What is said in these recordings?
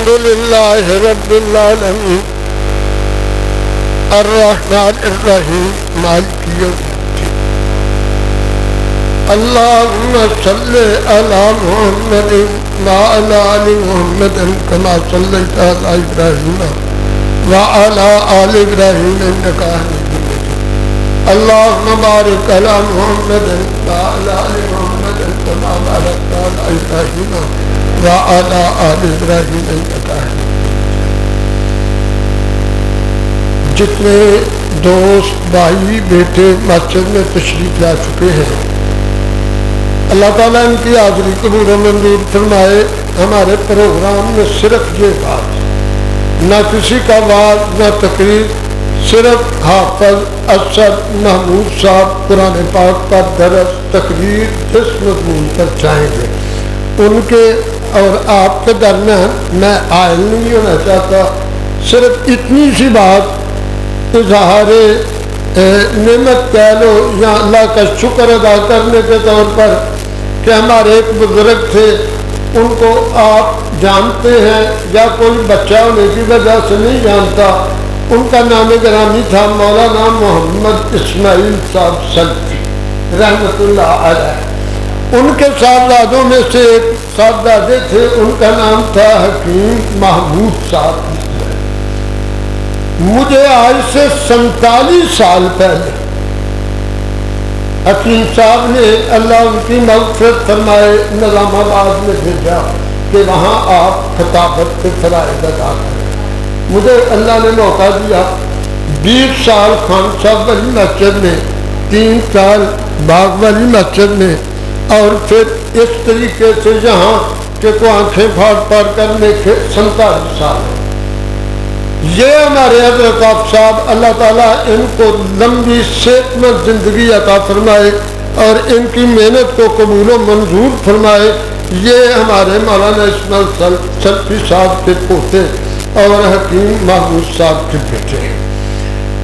الحمد لله رب العالمين الرحمن الرحيم مالك يوم الدين اللهم صل على محمد وعلى آل محمد كما صليت على إبراهيم وعلى آل إبراهيم إنك حميد مجيد اللهم بارك على محمد وعلى آل محمد كما باركت على إبراهيم وعلى آل إبراهيم إنك حميد مجيد۔ جتنے دوست بھائی بیٹے مسجد میں تشریف لا چکے ہیں، اللہ تعالیٰ ان کی حاضری قبول و منظور فرمائے۔ ہمارے پروگرام میں صرف یہ بات، نہ کسی کا واعظ نہ تقریر، صرف حافظ اسد محمود صاحب قرآن پاک پر درس تقریر جس مضمون پر چاہیں گے ان کے اور آپ کے درمیان میں عائل نہیں ہونا چاہتا۔ صرف اتنی سی بات اظہار نعمت کہہ لو یا اللہ کا شکر ادا کرنے کے طور پر کہ ہمارے ایک بزرگ تھے، ان کو آپ جانتے ہیں یا کوئی بچہ ہونے کی وجہ سے نہیں جانتا، ان کا نام گرامی تھا مولانا محمد اسماعیل صاحب سلفی رحمۃ اللہ علیہ۔ ان کے صاحبزادوں میں سے ایک صاحبزادے تھے، ان کا نام تھا حکیم محمود صاحب۔ مجھے آج سے 47 سال پہلے حکیم صاحب نے اللہ ان کی مغفرت فرمائے نظام آباد میں بھیجا کہ وہاں آپ خطابت کے فرائض ادا کریں۔ مجھے اللہ نے موقع دیا 20 سال خان صاحب والی مسجد میں، 3 سال باغ والی مسجد میں، اور پھر اس طریقے سے یہاں کہ کو آنکھیں پھاڑ پھاڑ کرنے کے 47 سال۔ یہ ہمارے حضرت آپ صاحب اللہ تعالیٰ ان کو لمبی صحت مند زندگی عطا فرمائے اور ان کی محنت کو قبول و منظور فرمائے۔ یہ ہمارے مولانا اسماعیل سلفی صاحب کے پوتے اور حکیم محمود صاحب کے بیٹے ہیں۔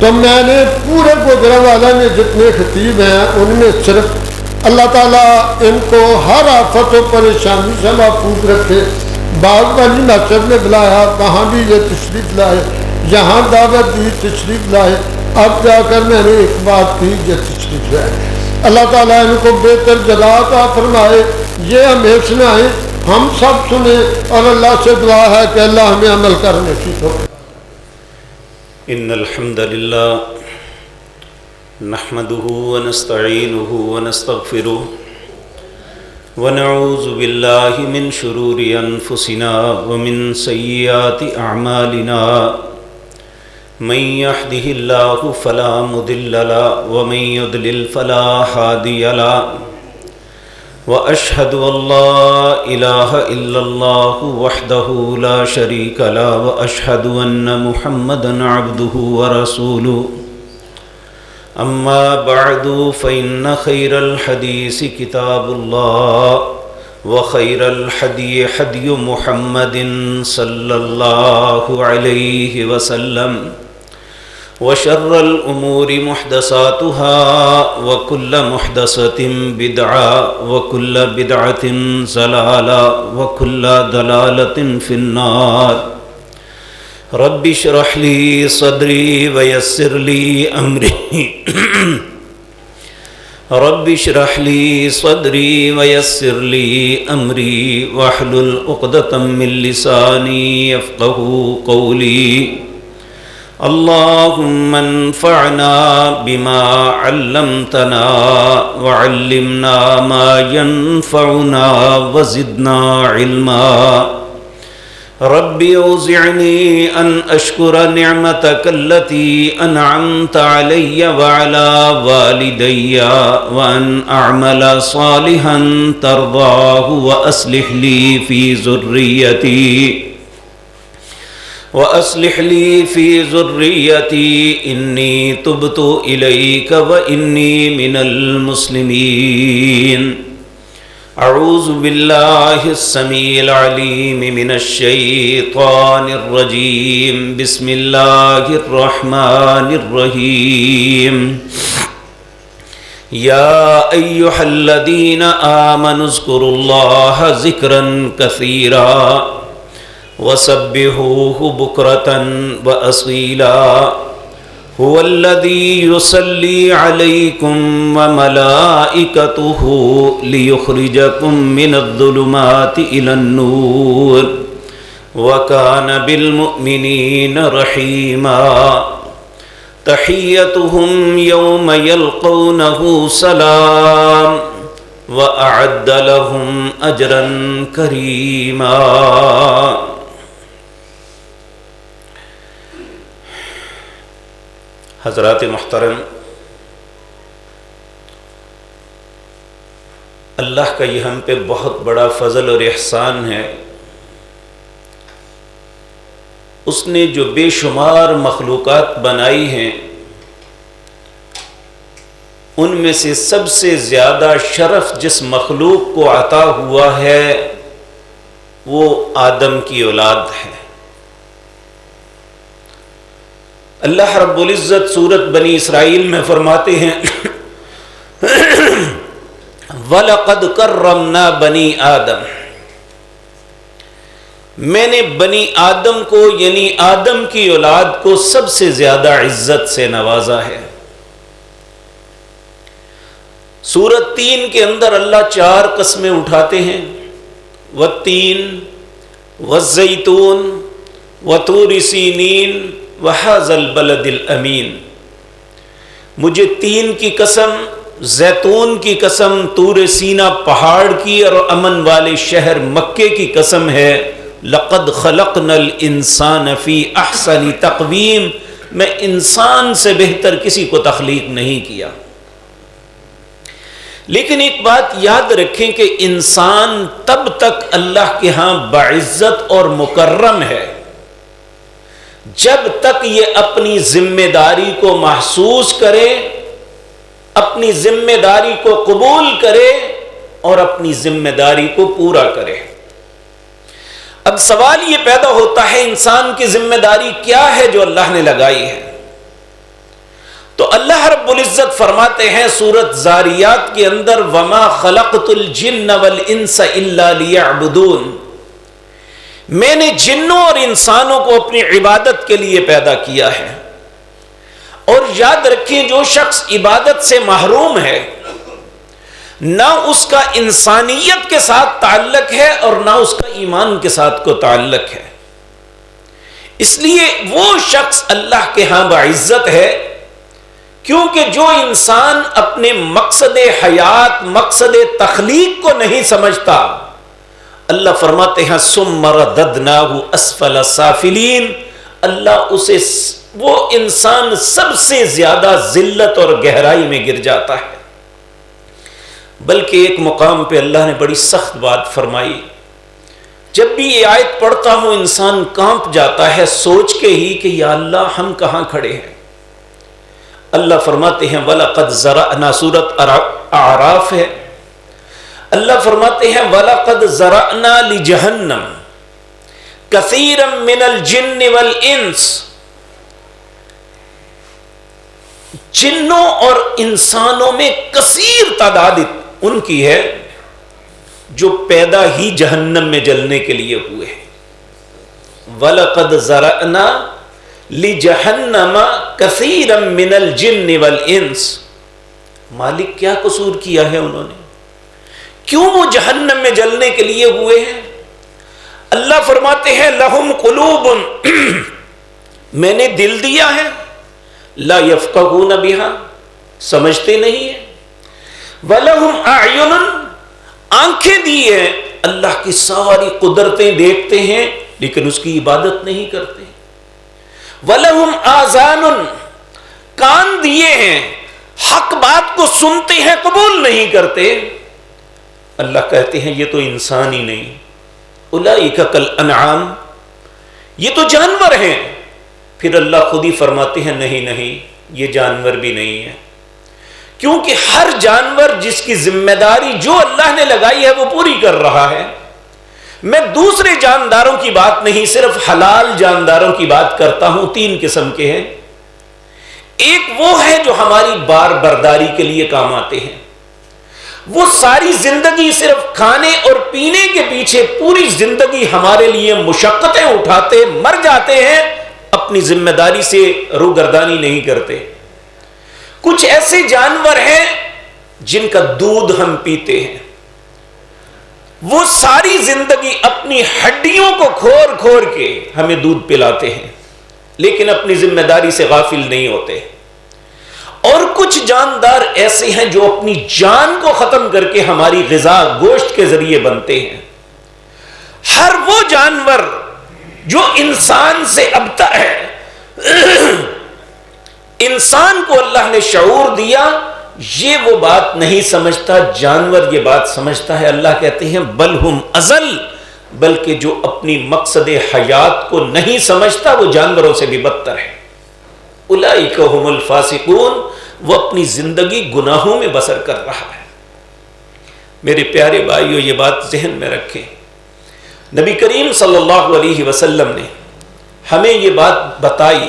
تو میں نے پورے گوجرانوالہ میں جتنے خطیب ہیں ان میں صرف اللہ تعالیٰ ان کو ہر آفت و پریشانی سے محفوظ رکھے۔ باغ والی مسجد میں بلایا، وہاں بھی یہ تشریف لائے، یہاں دعوت دی تشریف لائے، اب جا کر میں نے ایک بات کی یہ تشریف لائے۔ اللہ تعالیٰ ان کو بہتر جزا عطا فرمائے۔ یہ ہمیں سنائیں، ہم سب سنیں، اور اللہ سے دعا ہے کہ اللہ ہمیں عمل کرنے کی توفیق۔ ان الحمد للہ نحمده ونستعینه ونستغفره ونعوذ باللہ من شرور انفسنا ومن سیئات اعمالنا من يهده اللہ فلا مضل له ومن يضلل فلا هادی له واشهد ان لا الہ الا اللہ وحدہ لا شریک له واشهد ان محمدا عبدہ ورسولہ اما بعد فإن خير الحديث كتاب الله وخير الهدي هدي محمد صلى الله عليه وسلم وشر الأمور محدثاتها وكل محدثة بدعة وكل بدعة ضلالة وكل ضلالة في النار۔ رب اشرح لي صدري ويسر لي أمري رب اشرح لي صدري ويسر لي أمري واحلل عقدة من لساني يفقهوا قولي۔ اللهم انفعنا بما علمتنا وعلمنا ما ينفعنا وزدنا علما۔ رب اوزعني ان اشكر نعمتك التي انعمت علي وعلى والدي وان اعمل صالحا ترضاه واصلح لي في ذريتي اني تبت اليك واني من المسلمين۔ اعوذ باللہ السمیع العلیم من الشیطان الرجیم، بسم اللہ الرحمن الرحیم۔ یا ایہا الذین آمنوا اذکروا اللہ ذکرا کثیرا وسبحوه بكرة وأصيلا هو الذي يصلي عليكم وملائكته ليخرجكم من الظلمات إلى النور وكان بالمؤمنين رحيما تحيتهم يوم يلقونه سلام وأعد لهم أجرا كريما. حضرات محترم، اللہ کا یہ ہم پہ بہت بڑا فضل اور احسان ہے. اس نے جو بے شمار مخلوقات بنائی ہیں ان میں سے سب سے زیادہ شرف جس مخلوق کو عطا ہوا ہے وہ آدم کی اولاد ہے. اللہ رب العزت سورۃ بنی اسرائیل میں فرماتے ہیں وَلَقَدْ كَرَّمْنَا بَنِي آدم، میں نے بنی آدم کو یعنی آدم کی اولاد کو سب سے زیادہ عزت سے نوازا ہے. سورۃ 3 کے اندر اللہ 4 قسمیں اٹھاتے ہیں، والتین والزیتون وطور سینین وہذا البلد الامین. مجھے تین کی قسم، زیتون کی قسم، طور سینا پہاڑ کی اور امن والے شہر مکے کی قسم ہے. لقد خلقنا الانسان فی احسن تقویم، میں انسان سے بہتر کسی کو تخلیق نہیں کیا. لیکن ایک بات یاد رکھیں کہ انسان تب تک اللہ کے ہاں باعزت اور مکرم ہے جب تک یہ اپنی ذمہ داری کو محسوس کرے، اپنی ذمہ داری کو قبول کرے اور اپنی ذمہ داری کو پورا کرے. اب سوال یہ پیدا ہوتا ہے انسان کی ذمہ داری کیا ہے جو اللہ نے لگائی ہے؟ تو اللہ رب العزت فرماتے ہیں سورۃ زاریات کے اندر وَمَا خَلَقْتُ الْجِنَّ وَالْإِنسَ إِلَّا لِيَعْبُدُونَ، میں نے جنوں اور انسانوں کو اپنی عبادت کے لیے پیدا کیا ہے. اور یاد رکھیں جو شخص عبادت سے محروم ہے نہ اس کا انسانیت کے ساتھ تعلق ہے اور نہ اس کا ایمان کے ساتھ کو تعلق ہے. اس لیے وہ شخص اللہ کے ہاں باعزت ہے کیونکہ جو انسان اپنے مقصد حیات، مقصد تخلیق کو نہیں سمجھتا، اللہ فرماتے ہیں ثم رددناہ اسفل سافلین، اللہ اسے وہ انسان سب سے زیادہ ذلت اور گہرائی میں گر جاتا ہے. بلکہ ایک مقام پہ اللہ نے بڑی سخت بات فرمائی. جب بھی یہ آیت پڑھتا ہوں انسان کانپ جاتا ہے سوچ کے ہی کہ یا اللہ ہم کہاں کھڑے ہیں. اللہ فرماتے ہیں وَلَقَدْ زَرَعْنَا، سورۃ اعراف ہے. اللہ فرماتے ہیں وَلَقَدْ زَرَعْنَا لِجَهَنَّمَ كَثِيرًا مِنَ الْجِنِّ وَالْإِنسِ، جنوں اور انسانوں میں کثیر تعداد ان کی ہے جو پیدا ہی جہنم میں جلنے کے لیے ہوئے ہیں. وَلَقَدْ زَرَعْنَا لِجَهَنَّمَ كَثِيرًا مِنَ الْجِنِّ وَالْإِنسِ، مالک کیا قصور کیا ہے انہوں نے، کیوں وہ جہنم میں جلنے کے لیے ہوئے ہیں؟ اللہ فرماتے ہیں لَهُمْ قُلُوبٌ، میں نے دل دیا ہے، لا يفقهون بها، سمجھتے نہیں ہیں، وَلَهُمْ أَعْيُنٌ، آنکھیں دی ہیں، اللہ کی ساری قدرتیں دیکھتے ہیں لیکن اس کی عبادت نہیں کرتے. وَلَهُمْ آذَانٌ، کان دیے ہیں، حق بات کو سنتے ہیں قبول نہیں کرتے. اللہ کہتے ہیں یہ تو انسان ہی نہیں، اولئک کالانعام، یہ تو جانور ہیں. پھر اللہ خود ہی فرماتے ہیں نہیں نہیں یہ جانور بھی نہیں ہے، کیونکہ ہر جانور جس کی ذمہ داری جو اللہ نے لگائی ہے وہ پوری کر رہا ہے. میں دوسرے جانداروں کی بات نہیں، صرف حلال جانداروں کی بات کرتا ہوں. 3 قسم کے ہیں. ایک وہ ہے جو ہماری بار برداری کے لیے کام آتے ہیں، وہ ساری زندگی صرف کھانے اور پینے کے پیچھے پوری زندگی ہمارے لیے مشقتیں اٹھاتے مر جاتے ہیں، اپنی ذمہ داری سے روگردانی نہیں کرتے۔ کچھ ایسے جانور ہیں جن کا دودھ ہم پیتے ہیں، وہ ساری زندگی اپنی ہڈیوں کو کھور کھور کے ہمیں دودھ پلاتے ہیں لیکن اپنی ذمہ داری سے غافل نہیں ہوتے۔ اور کچھ جاندار ایسے ہیں جو اپنی جان کو ختم کر کے ہماری غذا گوشت کے ذریعے بنتے ہیں۔ ہر وہ جانور جو انسان سے ابتر ہے، انسان کو اللہ نے شعور دیا، یہ وہ بات نہیں سمجھتا، جانور یہ بات سمجھتا ہے۔ اللہ کہتے ہیں بل ہم ازل، بلکہ جو اپنی مقصد حیات کو نہیں سمجھتا وہ جانوروں سے بھی بدتر ہے۔ اولئک هم الفاسقون، وہ اپنی زندگی گناہوں میں بسر کر رہا ہے۔ میرے پیارے بھائیو، یہ بات ذہن میں رکھیں، نبی کریم صلی اللہ علیہ وسلم نے ہمیں یہ بات بتائی،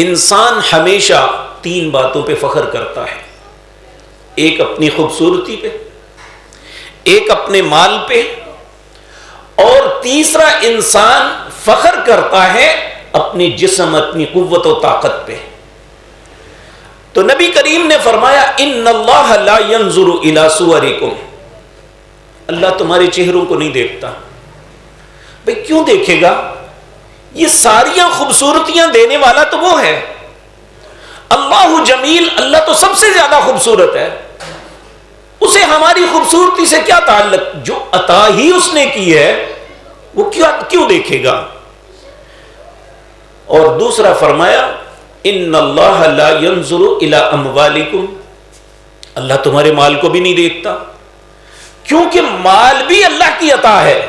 انسان ہمیشہ 3 باتوں پہ فخر کرتا ہے، ایک اپنی خوبصورتی پہ، ایک اپنے مال پہ، اور تیسرا انسان فخر کرتا ہے اپنی جسم، اپنی قوت و طاقت پہ۔ تو نبی کریم نے فرمایا ان اللہ لا ينظر الى صورکم، اللہ تمہارے چہروں کو نہیں دیکھتا۔ بھئی کیوں دیکھے گا؟ یہ ساریاں خوبصورتیاں دینے والا تو وہ ہے، اللہ جمیل، اللہ تو سب سے زیادہ خوبصورت ہے، اسے ہماری خوبصورتی سے کیا تعلق؟ جو عطا ہی اس نے کی ہے وہ کیوں دیکھے گا؟ اور دوسرا فرمایا ان اللہ لا ينظر الى اموالکم، اللہ تمہارے مال کو بھی نہیں دیکھتا، کیونکہ مال بھی اللہ کی عطا ہے،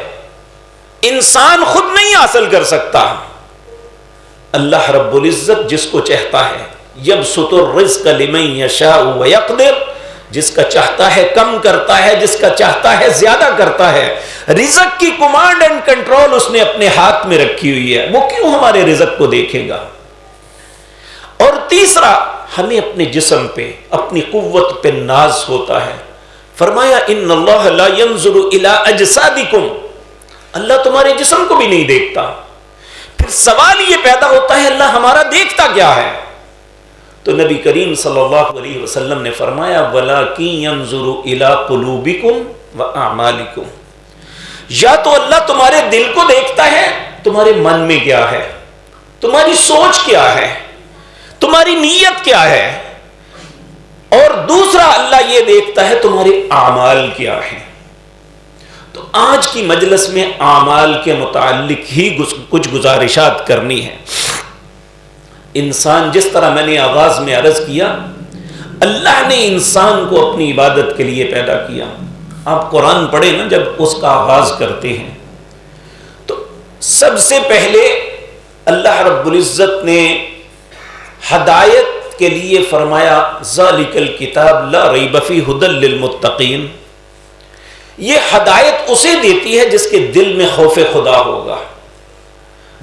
انسان خود نہیں حاصل کر سکتا۔ اللہ رب العزت جس کو چاہتا ہے یبسط الرزق لمن یشاء ویقدر، جس کا چاہتا ہے کم کرتا ہے، جس کا چاہتا ہے زیادہ کرتا ہے۔ رزق کی کمانڈ اینڈ کنٹرول اس نے اپنے ہاتھ میں رکھی ہوئی ہے، وہ کیوں ہمارے رزق کو دیکھے گا؟ اور تیسرا، ہمیں اپنے جسم پہ، اپنی قوت پہ ناز ہوتا ہے۔ فرمایا ان اللہ لا ينظر الى اجسادکم، اللہ تمہارے جسم کو بھی نہیں دیکھتا۔ پھر سوال یہ پیدا ہوتا ہے اللہ ہمارا دیکھتا کیا ہے؟ تو نبی کریم صلی اللہ علیہ وسلم نے فرمایا وَلَكِنْ يَنْظُرُ إِلَىٰ قُلُوبِكُمْ وَأَعْمَالِكُمْ، یا تو اللہ تمہارے دل کو دیکھتا ہے، تمہارے من میں کیا ہے، تمہاری سوچ کیا ہے، تمہاری نیت کیا ہے، اور دوسرا اللہ یہ دیکھتا ہے تمہارے اعمال کیا ہے۔ تو آج کی مجلس میں اعمال کے متعلق ہی کچھ گزارشات کرنی ہے۔ انسان، جس طرح میں نے آغاز میں عرض کیا، اللہ نے انسان کو اپنی عبادت کے لیے پیدا کیا۔ آپ قرآن پڑھیں نا، جب اس کا آغاز کرتے ہیں تو سب سے پہلے اللہ رب العزت نے ہدایت کے لیے فرمایا ذالک الکتاب لا ریب فیہ ھدی للمتقین، یہ ہدایت اسے دیتی ہے جس کے دل میں خوف خدا ہوگا۔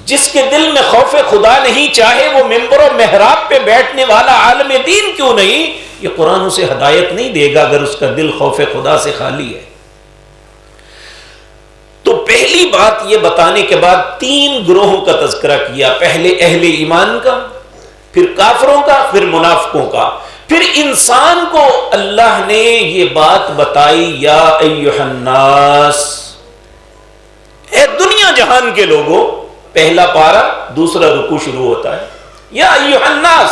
جس کے دل میں خوف خدا نہیں، چاہے وہ ممبر و محراب پہ بیٹھنے والا عالم دین کیوں نہیں، یہ قرآن اسے ہدایت نہیں دے گا اگر اس کا دل خوف خدا سے خالی ہے۔ تو پہلی بات یہ بتانے کے بعد 3 گروہوں کا تذکرہ کیا، پہلے اہل ایمان کا، پھر کافروں کا، پھر منافقوں کا، پھر انسان کو اللہ نے یہ بات بتائی یا ایھا الناس، اے دنیا جہان کے لوگوں، پہلا پارا دوسرا رکوع شروع ہوتا ہے، یا ایھا الناس،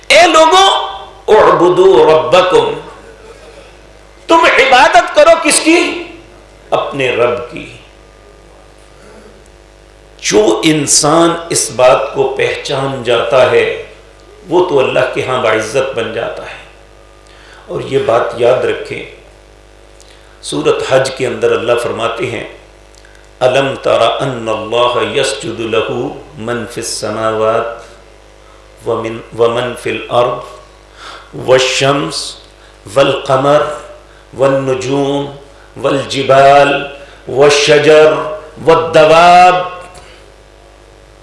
اے لوگوں، اعبدوا ربکم، تم عبادت کرو کس کی؟ اپنے رب کی۔ جو انسان اس بات کو پہچان جاتا ہے وہ تو اللہ کے ہاں باعزت بن جاتا ہے۔ اور یہ بات یاد رکھیں، سورۃ حج کے اندر اللہ فرماتے ہیں الم تر ان اللہ یسجد لہ من فی السماوات ومن فی الارض والشمس والقمر والنجوم والجبال والشجر والدواب،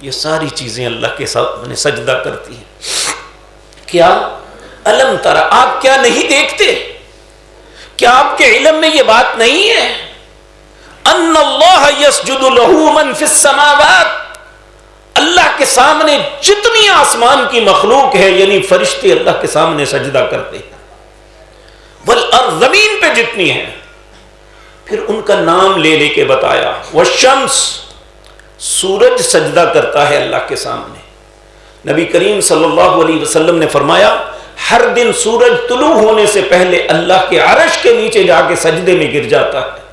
یہ ساری چیزیں اللہ کے ساتھ سجدہ کرتی ہیں۔ کیا الم ترى، آپ کیا نہیں دیکھتے؟ کیا آپ کے علم میں یہ بات نہیں ہے ان اللہ یسجد لہ من فی السماوات، اللہ کے سامنے جتنی آسمان کی مخلوق ہے یعنی فرشتے اللہ کے سامنے سجدہ کرتے ہیں، والارض زمین پہ جتنی ہیں، پھر ان کا نام لے لے کے بتایا، والشمس سورج سجدہ کرتا ہے اللہ کے سامنے۔ نبی کریم صلی اللہ علیہ وسلم نے فرمایا ہر دن سورج طلوع ہونے سے پہلے اللہ کے عرش کے نیچے جا کے سجدے میں گر جاتا ہے،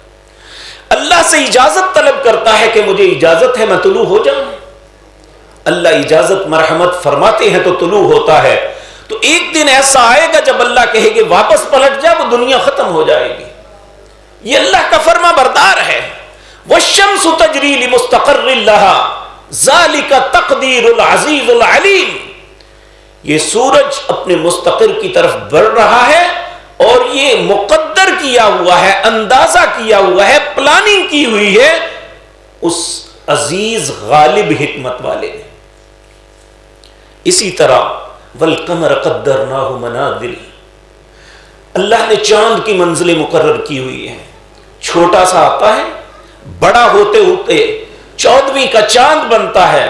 اللہ سے اجازت طلب کرتا ہے کہ مجھے اجازت ہے میں طلوع ہو جاؤں، اللہ اجازت مرحمت فرماتے ہیں تو طلوع ہوتا ہے۔ تو ایک دن ایسا آئے گا جب اللہ کہے گے واپس پلٹ جا، وہ دنیا ختم ہو جائے گی۔ یہ اللہ کا فرما بردار ہے۔ والشمس تجری لمستقر لها ذلك تقدیر العزیز العلیم، یہ سورج اپنے مستقر کی طرف بڑھ رہا ہے اور یہ مقدر کیا ہوا ہے، اندازہ کیا ہوا ہے، پلاننگ کی ہوئی ہے اس عزیز غالب حکمت والے نے۔ اسی طرح والقمر قدرناہ منازل، اللہ نے چاند کی منزلیں مقرر کی ہوئی ہیں، چھوٹا سا آتا ہے، بڑا ہوتے ہوتے 14ویں کا چاند بنتا ہے،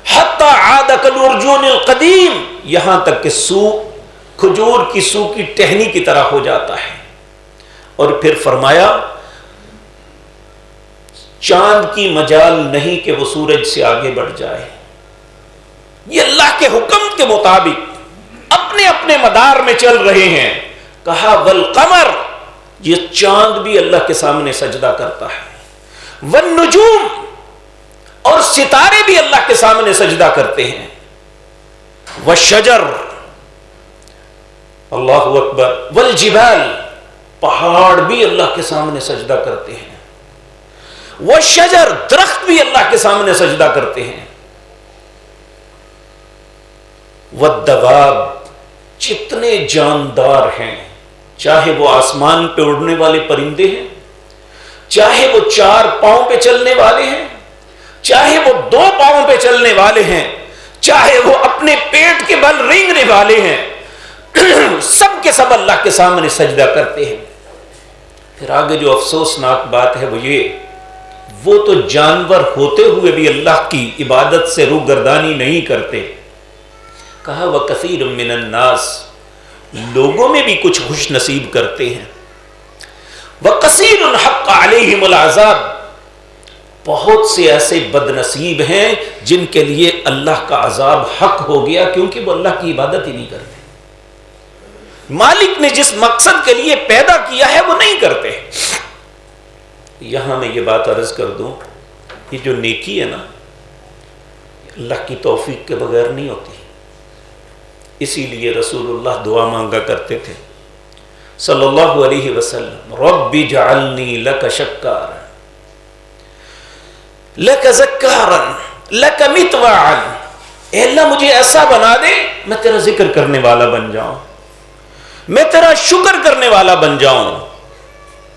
حتی عاد کالعرجون القدیم، یہاں تک کہ سو کھجور کی سو کی ٹہنی کی طرح ہو جاتا ہے۔ اور پھر فرمایا چاند کی مجال نہیں کہ وہ سورج سے آگے بڑھ جائے، یہ اللہ کے حکم کے مطابق اپنے اپنے مدار میں چل رہے ہیں۔ کہا والقمر، یہ چاند بھی اللہ کے سامنے سجدہ کرتا ہے، والنجوم، اور ستارے بھی اللہ کے سامنے سجدہ کرتے ہیں، والشجر، اللہ اکبر، والجبال، پہاڑ بھی اللہ کے سامنے سجدہ کرتے ہیں، والشجر، درخت بھی اللہ کے سامنے سجدہ کرتے ہیں، والدواب، جتنے جاندار ہیں، چاہے وہ آسمان پہ اڑنے والے پرندے ہیں، چاہے وہ 4 پاؤں پہ چلنے والے ہیں، چاہے وہ 2 پاؤں پہ چلنے والے ہیں، چاہے وہ اپنے پیٹ کے بل رینگنے والے ہیں، سب کے سب اللہ کے سامنے سجدہ کرتے ہیں۔ پھر آگے جو افسوسناک بات ہے وہ یہ، وہ تو جانور ہوتے ہوئے بھی اللہ کی عبادت سے روگردانی نہیں کرتے۔ کہا وَكَثِيرٌ مِّنَ النَّاسِ، لوگوں میں بھی کچھ خوش نصیب کرتے ہیں، وَقَصِيرٌ حَقَّ عَلَيْهِمُ الْعَذَابُ، بہت سے ایسے بد نصیب ہیں جن کے لیے اللہ کا عذاب حق ہو گیا کیونکہ وہ اللہ کی عبادت ہی نہیں کرتے، مالک نے جس مقصد کے لیے پیدا کیا ہے وہ نہیں کرتے۔ یہاں میں یہ بات عرض کر دوں، یہ جو نیکی ہے نا، اللہ کی توفیق کے بغیر نہیں ہوتی، اسی لیے رسول اللہ دعا مانگا کرتے تھے صلی اللہ علیہ وسلم، رب اجعلنی لک شکارا لک ذکارا لک مطوعا، اے اللہ مجھے ایسا بنا دے میں تیرا ذکر کرنے والا بن جاؤں، میں تیرا شکر کرنے والا بن جاؤں،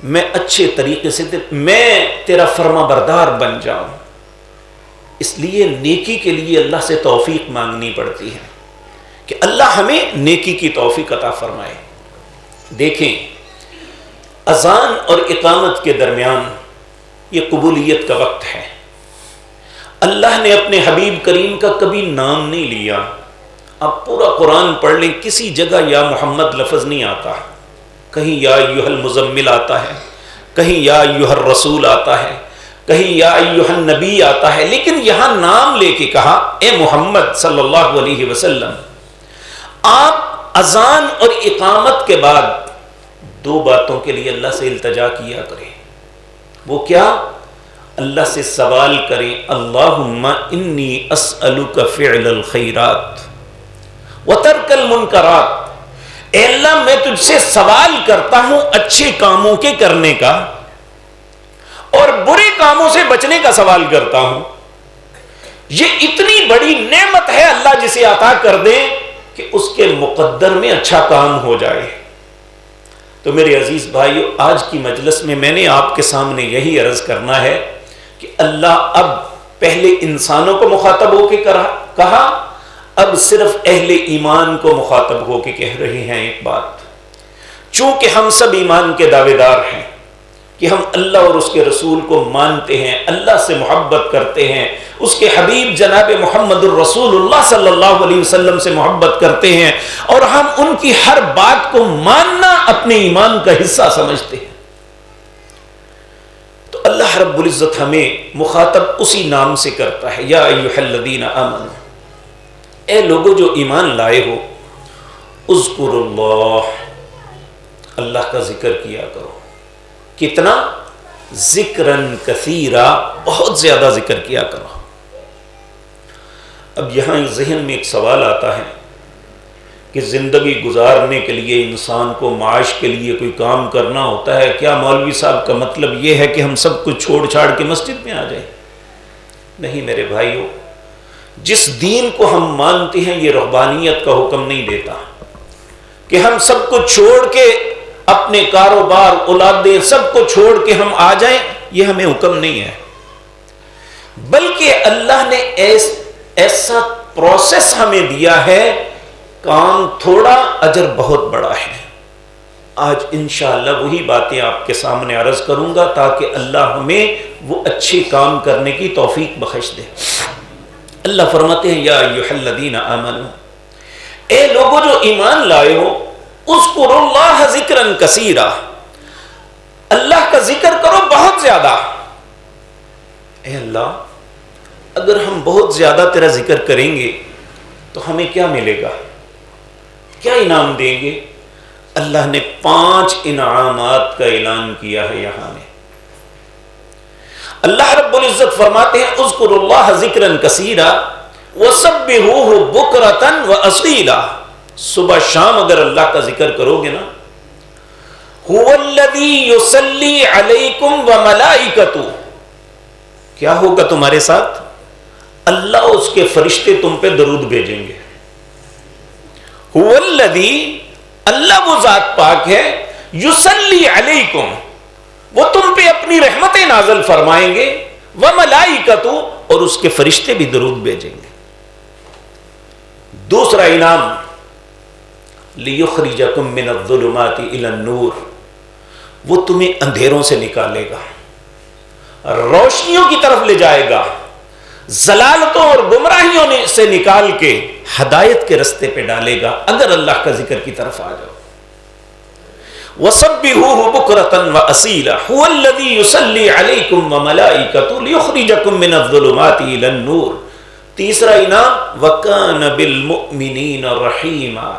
میں اچھے طریقے سے میں تیرا فرما بردار بن جاؤں۔ اس لیے نیکی کے لیے اللہ سے توفیق مانگنی پڑتی ہے کہ اللہ ہمیں نیکی کی توفیق عطا فرمائے۔ دیکھیں، اذان اور اقامت کے درمیان یہ قبولیت کا وقت ہے، اللہ نے اپنے حبیب کریم کا کبھی نام نہیں لیا۔ اب پورا قرآن پڑھ لیں، کسی جگہ یا محمد لفظ نہیں آتا، کہیں یا ایھا المزمل آتا ہے، کہیں یا ایھا الرسول آتا ہے، کہیں یا ایھا النبی آتا ہے، لیکن یہاں نام لے کے کہا اے محمد صلی اللہ علیہ وسلم۔ آپ اذان اور اقامت کے بعد 2 باتوں کے لیے اللہ سے التجا کیا کریں، وہ کیا؟ اللہ سے سوال کریں، اللہم انی اسألک فعل الخیرات وترک المنکرات، اے اللہ میں تجھ سے سوال کرتا ہوں اچھے کاموں کے کرنے کا اور برے کاموں سے بچنے کا سوال کرتا ہوں۔ یہ اتنی بڑی نعمت ہے اللہ جسے عطا کر دے کہ اس کے مقدر میں اچھا کام ہو جائے۔ تو میرے عزیز بھائیو، آج کی مجلس میں میں نے آپ کے سامنے یہی عرض کرنا ہے کہ اللہ اب پہلے انسانوں کو مخاطب ہو کے کہا، اب صرف اہل ایمان کو مخاطب ہو کے کہہ رہے ہیں ایک بات چونکہ ہم سب ایمان کے دعوے دار ہیں کہ ہم اللہ اور اس کے رسول کو مانتے ہیں، اللہ سے محبت کرتے ہیں، اس کے حبیب جناب محمد الرسول اللہ صلی اللہ علیہ وسلم سے محبت کرتے ہیں، اور ہم ان کی ہر بات کو ماننا اپنے ایمان کا حصہ سمجھتے ہیں، تو اللہ رب العزت ہمیں مخاطب اسی نام سے کرتا ہے، یا ایھا الذین آمنوا، اے لوگو جو ایمان لائے ہو، اذکروا اللہ، اللہ کا ذکر کیا کرو، کتنا؟ ذکرن کثیرا، بہت زیادہ ذکر کیا کرو۔ اب یہاں ذہن میں ایک سوال آتا ہے کہ زندگی گزارنے کے لیے انسان کو معاش کے لیے کوئی کام کرنا ہوتا ہے، کیا مولوی صاحب کا مطلب یہ ہے کہ ہم سب کچھ چھوڑ چھاڑ کے مسجد میں آ جائیں؟ نہیں میرے بھائیو، جس دین کو ہم مانتے ہیں یہ رہبانیت کا حکم نہیں دیتا کہ ہم سب کچھ چھوڑ کے اپنے کاروبار اولادیں سب کو چھوڑ کے ہم آ جائیں، یہ ہمیں حکم نہیں ہے، بلکہ اللہ نے ایسا پروسیس ہمیں دیا ہے، کام تھوڑا اجر بہت بڑا ہے۔ آج انشاءاللہ وہی باتیں آپ کے سامنے عرض کروں گا تاکہ اللہ ہمیں وہ اچھے کام کرنے کی توفیق بخش دے۔ اللہ فرماتے ہیں یا ایھا الذین آمنوا، اے لوگو جو ایمان لائے ہو، اذکروا اللہ ذکرن کثیرا، اللہ کا ذکر کرو بہت زیادہ۔ اے اللہ، اگر ہم بہت زیادہ تیرا ذکر کریں گے تو ہمیں کیا ملے گا، کیا انعام دیں گے؟ اللہ نے 5 انعامات کا اعلان کیا ہے یہاں میں۔ اللہ رب العزت فرماتے ہیں اذکروا اللہ ذکرا کثیرا وسبحوہ بکرۃ واصیلا، صبح شام اگر اللہ کا ذکر کرو گے نا، هو الذی یصلی علیکم وملائکتہ، کیا ہوگا تمہارے ساتھ؟ اللہ اس کے فرشتے تم پہ درود بھیجیں گے۔ هو الذی، اللہ وہ ذات پاک ہے، یصلی علیکم، وہ تم پہ اپنی رحمتیں نازل فرمائیں گے، وملائکتہ، اور اس کے فرشتے بھی درود بھیجیں گے۔ دوسرا انعام، لیخرجکم من الظلمات الی النور، وہ تمہیں اندھیروں سے نکالے گا، روشنیوں کی طرف لے جائے گا، ضلالتوں اور گمراہیوں سے نکال کے ہدایت کے رستے پہ ڈالے گا اگر اللہ کا ذکر کی طرف آ جاؤ۔ وَسَبِّحُوهُ بُكْرَةً وَأَصِيلًا هُوَ الَّذِي يُصَلِّي عَلَيْكُمْ وَمَلَائِكَتُهُ لِيُخْرِجَكُم مِّنَ الظُّلُمَاتِ إِلَى النُّورِ۔ تیسرا انعام، وَكَانَ بِالْمُؤْمِنِينَ رَحِيمًا،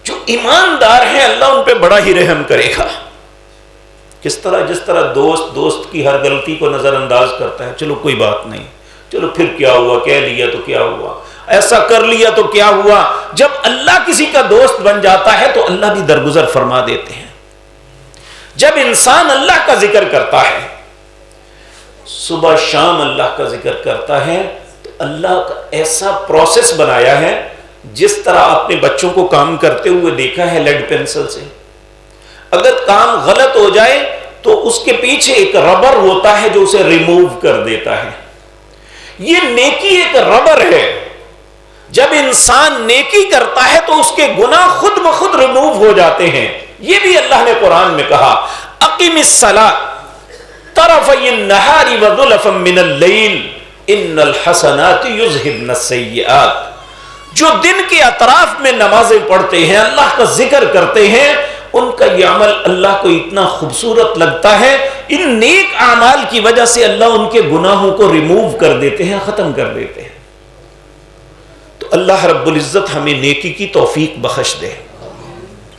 جو ایماندار ہیں اللہ ان پہ بڑا ہی رحم کرے گا۔ کس طرح؟ جس طرح دوست کی ہر غلطی کو نظر انداز کرتا ہے، چلو کوئی بات نہیں، چلو پھر کیا ہوا، کہہ لیا تو کیا ہوا، ایسا کر لیا تو کیا ہوا۔ جب اللہ کسی کا دوست بن جاتا ہے تو اللہ بھی درگزر فرما دیتے ہیں۔ جب انسان اللہ کا ذکر کرتا ہے، صبح شام اللہ کا ذکر کرتا ہے، تو اللہ کا ایسا پروسیس بنایا ہے، جس طرح اپنے بچوں کو کام کرتے ہوئے دیکھا ہے لیڈ پینسل سے، اگر کام غلط ہو جائے تو اس کے پیچھے ایک ربر ہوتا ہے جو اسے ریموو کر دیتا ہے۔ یہ نیکی ایک ربر ہے، جب انسان نیکی کرتا ہے تو اس کے گناہ خود بخود ریموو ہو جاتے ہیں۔ یہ بھی اللہ نے قرآن میں کہا، اقم الصلاۃ طرفی النہار وزلفا من اللیل ان الحسنات یذہبن السیئات، جو دن کے اطراف میں نمازیں پڑھتے ہیں، اللہ کا ذکر کرتے ہیں، ان کا یہ عمل اللہ کو اتنا خوبصورت لگتا ہے، ان نیک اعمال کی وجہ سے اللہ ان کے گناہوں کو ریموو کر دیتے ہیں، ختم کر دیتے ہیں۔ تو اللہ رب العزت ہمیں نیکی کی توفیق بخش دے۔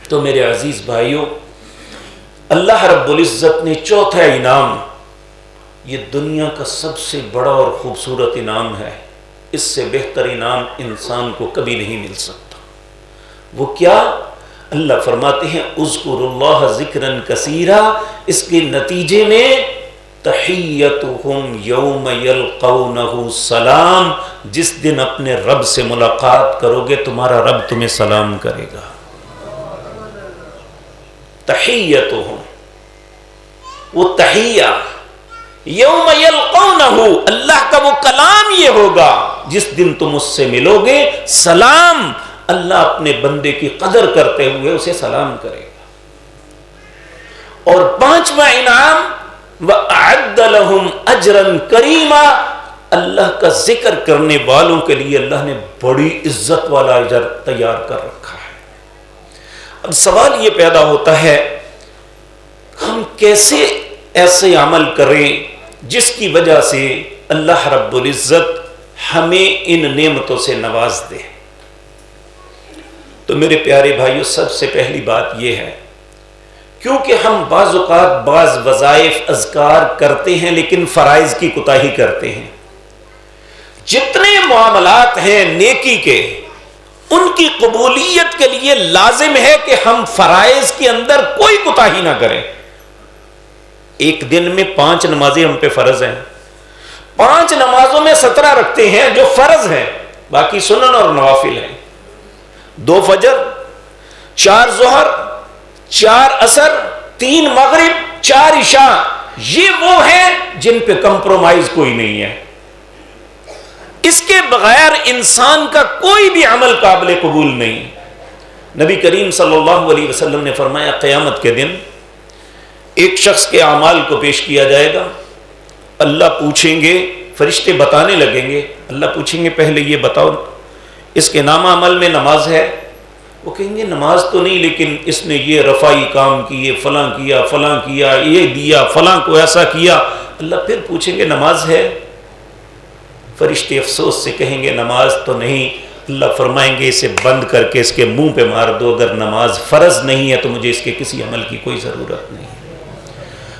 تو میرے عزیز بھائیوں، اللہ رب العزت نے چوتھا انعام، یہ دنیا کا سب سے بڑا اور خوبصورت انعام ہے، اس سے بہتر انعام انسان کو کبھی نہیں مل سکتا۔ وہ کیا؟ اللہ فرماتے ہیں اذکروا اللہ ذکرا کثیرا، اس کے نتیجے میں تحیتہم یوم یلقونہ سلام، جس دن اپنے رب سے ملاقات کرو گے تمہارا رب تمہیں سلام کرے گا۔ تحیتہم، وہ تحیہ، یوم یلقونہ، اللہ کا وہ کلام یہ ہوگا جس دن تم اس سے ملو گے، سلام، اللہ اپنے بندے کی قدر کرتے ہوئے اسے سلام کرے گا۔ اور پانچواں انعام وَأَعَدَّ لَهُمْ أَجْرًا كَرِيمًا، اللہ کا ذکر کرنے والوں کے لیے اللہ نے بڑی عزت والا اجر تیار کر رکھا ہے۔ اب سوال یہ پیدا ہوتا ہے ہم کیسے ایسے عمل کریں جس کی وجہ سے اللہ رب العزت ہمیں ان نعمتوں سے نواز دے۔ تو میرے پیارے بھائیو، سب سے پہلی بات یہ ہے، کیونکہ ہم بعض اوقات بعض وظائف اذکار کرتے ہیں لیکن فرائض کی کوتاہی کرتے ہیں۔ جتنے معاملات ہیں نیکی کے، ان کی قبولیت کے لیے لازم ہے کہ ہم فرائض کے اندر کوئی کوتاہی نہ کریں۔ ایک دن میں 5 نمازیں ہم پہ فرض ہیں، 5 نمازوں میں 17 رکھتے ہیں جو فرض ہیں، باقی سنن اور نوافل ہیں۔ 2 فجر، 4 ظہر، 4 عصر، 3 مغرب، 4 عشاء، یہ وہ ہیں جن پہ کمپرومائز کوئی نہیں ہے۔ اس کے بغیر انسان کا کوئی بھی عمل قابل قبول نہیں۔ نبی کریم صلی اللہ علیہ وسلم نے فرمایا قیامت کے دن ایک شخص کے اعمال کو پیش کیا جائے گا، اللہ پوچھیں گے، فرشتے بتانے لگیں گے، اللہ پوچھیں گے پہلے یہ بتاؤ اس کے نامہ عمل میں نماز ہے؟ وہ کہیں گے نماز تو نہیں، لیکن اس نے یہ رفائی کام کیے، فلاں کیا، یہ دیا، فلاں کو ایسا کیا۔ اللہ پھر پوچھیں گے نماز ہے؟ فرشتے افسوس سے کہیں گے نماز تو نہیں۔ اللہ فرمائیں گے اسے بند کر کے اس کے منہ پہ مار دو، اگر نماز فرض نہیں ہے تو مجھے اس کے کسی عمل کی کوئی ضرورت نہیں ہے۔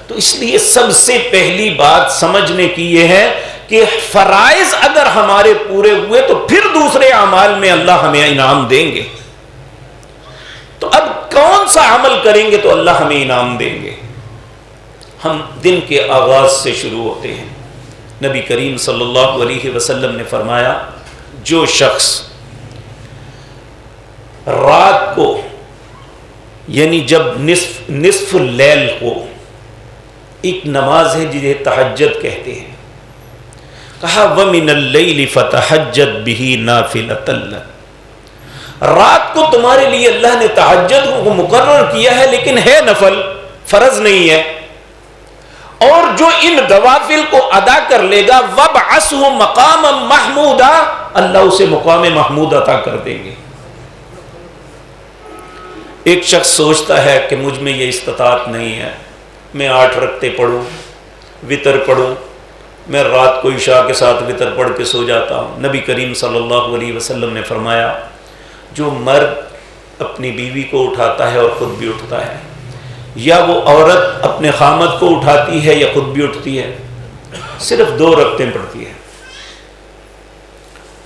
تو اس لیے سب سے پہلی بات سمجھنے کی یہ ہے کہ فرائض اگر ہمارے پورے ہوئے تو پھر دوسرے اعمال میں اللہ ہمیں انعام دیں گے۔ تو اب کون سا عمل کریں گے تو اللہ ہمیں انعام دیں گے؟ ہم دن کے آغاز سے شروع ہوتے ہیں۔ نبی کریم صلی اللہ علیہ وسلم نے فرمایا جو شخص رات کو یعنی جب نصف اللیل کو، ایک نماز ہے جسے تہجد کہتے ہیں، کہا وَمِنَ اللَّيْلِ فَتَحَجَّدْ بِهِ نَافِلَةً لَكَ، رات کو تمہارے لیے اللہ نے تہجد کو مقرر کیا ہے لیکن ہے نفل، فرض نہیں ہے۔ اور جو ان دوافل کو ادا کر لے گا وَابْعَثْهُ مَقَامًا مَحْمُودًا، اللہ اسے مقام محمود عطا کر دیں گے۔ ایک شخص سوچتا ہے کہ مجھ میں یہ استطاعت نہیں ہے، میں 8 رکعتیں پڑھوں، وتر پڑھوں، میں رات کو عشاء کے ساتھ وتر پڑھ کے سو جاتا ہوں۔ نبی کریم صلی اللہ علیہ وسلم نے فرمایا جو مرد اپنی بیوی کو اٹھاتا ہے اور خود بھی اٹھتا ہے، یا وہ عورت اپنے خامد کو اٹھاتی ہے یا خود بھی اٹھتی ہے، صرف 2 رکعتیں پڑھتی ہے،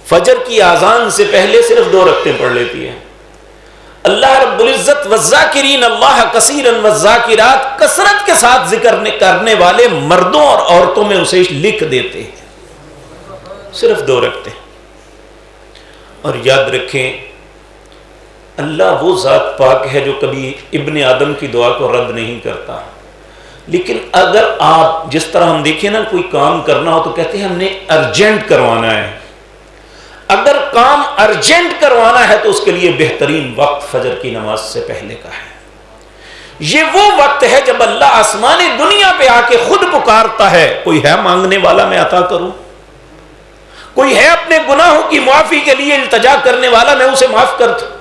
فجر کی اذان سے پہلے صرف 2 رکعتیں پڑھ لیتی ہے، اللہ رب العزت والذاکرین اللہ کثیرا والذاکرات، کثرت کے ساتھ ذکر کرنے والے مردوں اور عورتوں میں اسے لکھ دیتے ہیں، صرف 2 رکعتیں۔ اور یاد رکھیں اللہ وہ ذات پاک ہے جو کبھی ابن آدم کی دعا کو رد نہیں کرتا، لیکن اگر آپ جس طرح ہم دیکھیں نا کوئی کام کرنا ہو تو کہتے ہیں ہم نے ارجنٹ کروانا ہے، اگر کام ارجنٹ کروانا ہے تو اس کے لیے بہترین وقت فجر کی نماز سے پہلے کا ہے۔ یہ وہ وقت ہے جب اللہ آسمانی دنیا پہ آ کے خود پکارتا ہے، کوئی ہے مانگنے والا میں عطا کروں، کوئی ہے اپنے گناہوں کی معافی کے لیے التجا کرنے والا میں اسے معاف کر دوں۔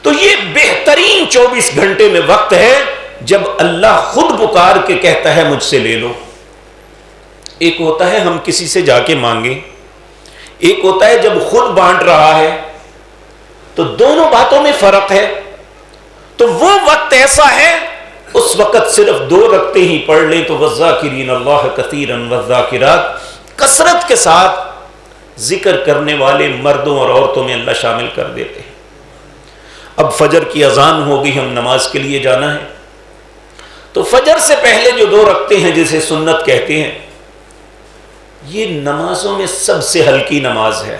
تو یہ بہترین 24 گھنٹے میں وقت ہے جب اللہ خود پکار کے کہتا ہے مجھ سے لے لو۔ ایک ہوتا ہے ہم کسی سے جا کے مانگیں، ایک ہوتا ہے جب خود بانٹ رہا ہے، تو دونوں باتوں میں فرق ہے۔ تو وہ وقت ایسا ہے اس وقت صرف 2 رکعتیں ہی پڑھ لیں تو والذاکرین اللہ کثیرا والذاکرات، کثرت کے ساتھ ذکر کرنے والے مردوں اور عورتوں میں اللہ شامل کر دیتے ہیں۔ اب فجر کی اذان ہوگی، ہم نماز کے لیے جانا ہے، تو فجر سے پہلے جو 2 رکعتیں ہیں جسے سنت کہتے ہیں، یہ نمازوں میں سب سے ہلکی نماز ہے۔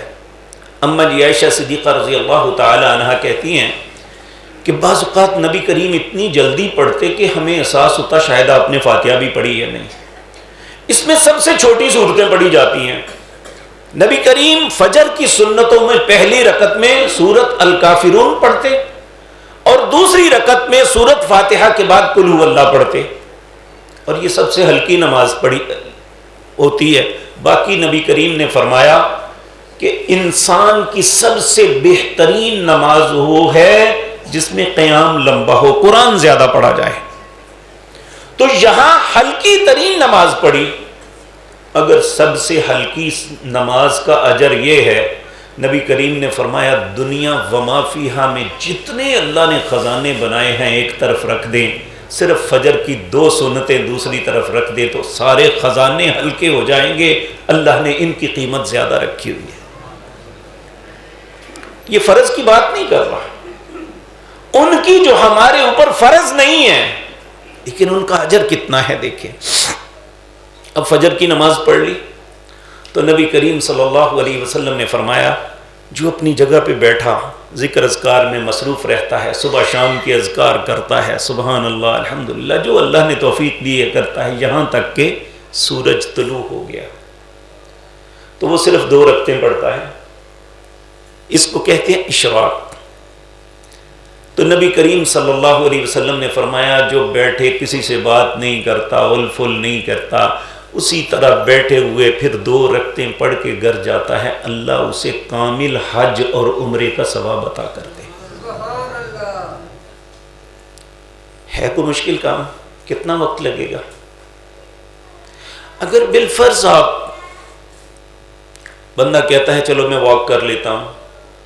اما جی عائشہ صدیقہ رضی اللہ تعالی عنہا کہتی ہیں کہ بعض اوقات نبی کریم اتنی جلدی پڑھتے کہ ہمیں احساس ہوتا شاید آپ نے فاتحہ بھی پڑھی ہے نہیں، اس میں سب سے چھوٹی صورتیں پڑھی جاتی ہیں۔ نبی کریم فجر کی سنتوں میں پہلی رکعت میں سورت الکافرون پڑھتے اور دوسری رکعت میں سورت فاتحہ کے بعد قل هو اللہ پڑھتے، اور یہ سب سے ہلکی نماز پڑھی ہوتی ہے۔ باقی نبی کریم نے فرمایا کہ انسان کی سب سے بہترین نماز وہ ہے جس میں قیام لمبا ہو، قرآن زیادہ پڑھا جائے۔ تو یہاں ہلکی ترین نماز پڑھی۔ اگر سب سے ہلکی نماز کا اجر یہ ہے، نبی کریم نے فرمایا دنیا وما فیہا میں جتنے اللہ نے خزانے بنائے ہیں ایک طرف رکھ دیں، صرف فجر کی 2 سنتیں دوسری طرف رکھ دیں تو سارے خزانے ہلکے ہو جائیں گے۔ اللہ نے ان کی قیمت زیادہ رکھی ہوئی ہے۔ یہ فرض کی بات نہیں کر رہا، ان کی جو ہمارے اوپر فرض نہیں ہے، لیکن ان کا اجر کتنا ہے دیکھیں۔ اب فجر کی نماز پڑھ لی تو نبی کریم صلی اللہ علیہ وسلم نے فرمایا جو اپنی جگہ پہ بیٹھا ذکر اذکار میں مصروف رہتا ہے، صبح شام کے اذکار کرتا ہے، سبحان اللہ الحمدللہ، جو اللہ نے توفیق دی ہے کرتا ہے، یہاں تک کہ سورج طلوع ہو گیا تو وہ صرف 2 رکعتیں پڑھتا ہے، اس کو کہتے ہیں اشراق۔ تو نبی کریم صلی اللہ علیہ وسلم نے فرمایا جو بیٹھے کسی سے بات نہیں کرتا، الفل نہیں کرتا، اسی طرح بیٹھے ہوئے پھر 2 رکعتیں پڑھ کے گھر جاتا ہے، اللہ اسے کامل حج اور عمرے کا ثواب عطا کر دے۔ ہے کوئی مشکل کام؟ کتنا وقت لگے گا؟ اگر بالفرض آپ بندہ کہتا ہے چلو میں واک کر لیتا ہوں،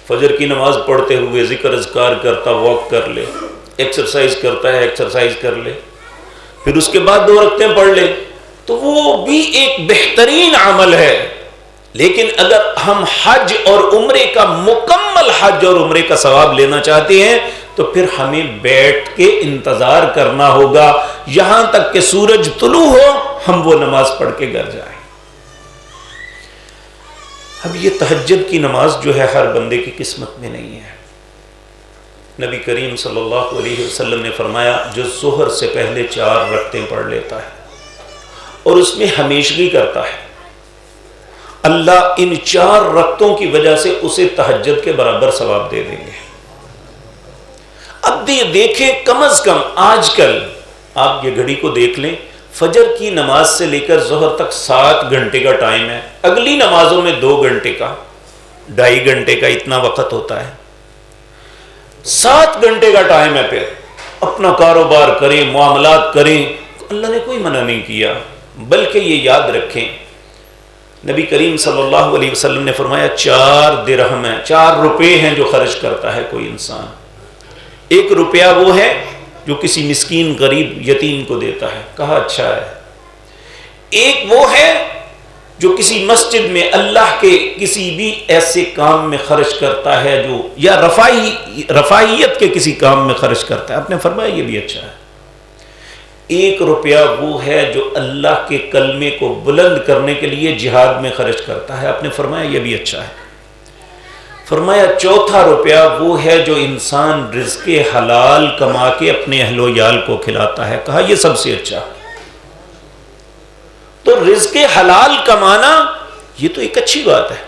فجر کی نماز پڑھتے ہوئے ذکر اذکار کرتا، واک کر لے، ایکسرسائز کرتا ہے، ایکسرسائز کر لے، پھر اس کے بعد 2 رکعتیں پڑھ لے، تو وہ بھی ایک بہترین عمل ہے۔ لیکن اگر ہم حج اور عمرے کا مکمل حج اور عمرے کا ثواب لینا چاہتے ہیں تو پھر ہمیں بیٹھ کے انتظار کرنا ہوگا یہاں تک کہ سورج طلوع ہو، ہم وہ نماز پڑھ کے گھر جائیں۔ اب یہ تہجد کی نماز جو ہے ہر بندے کی قسمت میں نہیں ہے۔ نبی کریم صلی اللہ علیہ وسلم نے فرمایا جو ظہر سے پہلے 4 رکعتیں پڑھ لیتا ہے اور اس میں ہمیشگی کرتا ہے، اللہ ان 4 رکعتوں کی وجہ سے اسے تہجد کے برابر ثواب دے دیں گے۔ اب دیکھیں کم از کم آج کل آپ یہ گھڑی کو دیکھ لیں، فجر کی نماز سے لے کر ظہر تک 7 گھنٹے کا ٹائم ہے، اگلی نمازوں میں 2 گھنٹے کا، 2.5 گھنٹے کا اتنا وقت ہوتا ہے، 7 گھنٹے کا ٹائم ہے، پھر اپنا کاروبار کریں، معاملات کریں، اللہ نے کوئی منع نہیں کیا۔ بلکہ یہ یاد رکھیں نبی کریم صلی اللہ علیہ وسلم نے فرمایا 4 درہم ہیں، 4 روپے ہیں جو خرچ کرتا ہے کوئی انسان۔ 1 روپیہ وہ ہے جو کسی مسکین غریب یتیم کو دیتا ہے، کہا اچھا ہے۔ 1 وہ ہے جو کسی مسجد میں اللہ کے کسی بھی ایسے کام میں خرچ کرتا ہے جو یا رفاہیت کے کسی کام میں خرچ کرتا ہے، آپ نے فرمایا یہ بھی اچھا ہے۔ 1 روپیہ وہ ہے جو اللہ کے کلمے کو بلند کرنے کے لیے جہاد میں خرچ کرتا ہے، آپ نے فرمایا یہ بھی اچھا ہے۔ فرمایا 4تھا روپیہ وہ ہے جو انسان رزق حلال کما کے اپنے اہل و عیال کو کھلاتا ہے، کہا یہ سب سے اچھا۔ تو رزق حلال کمانا یہ تو ایک اچھی بات ہے،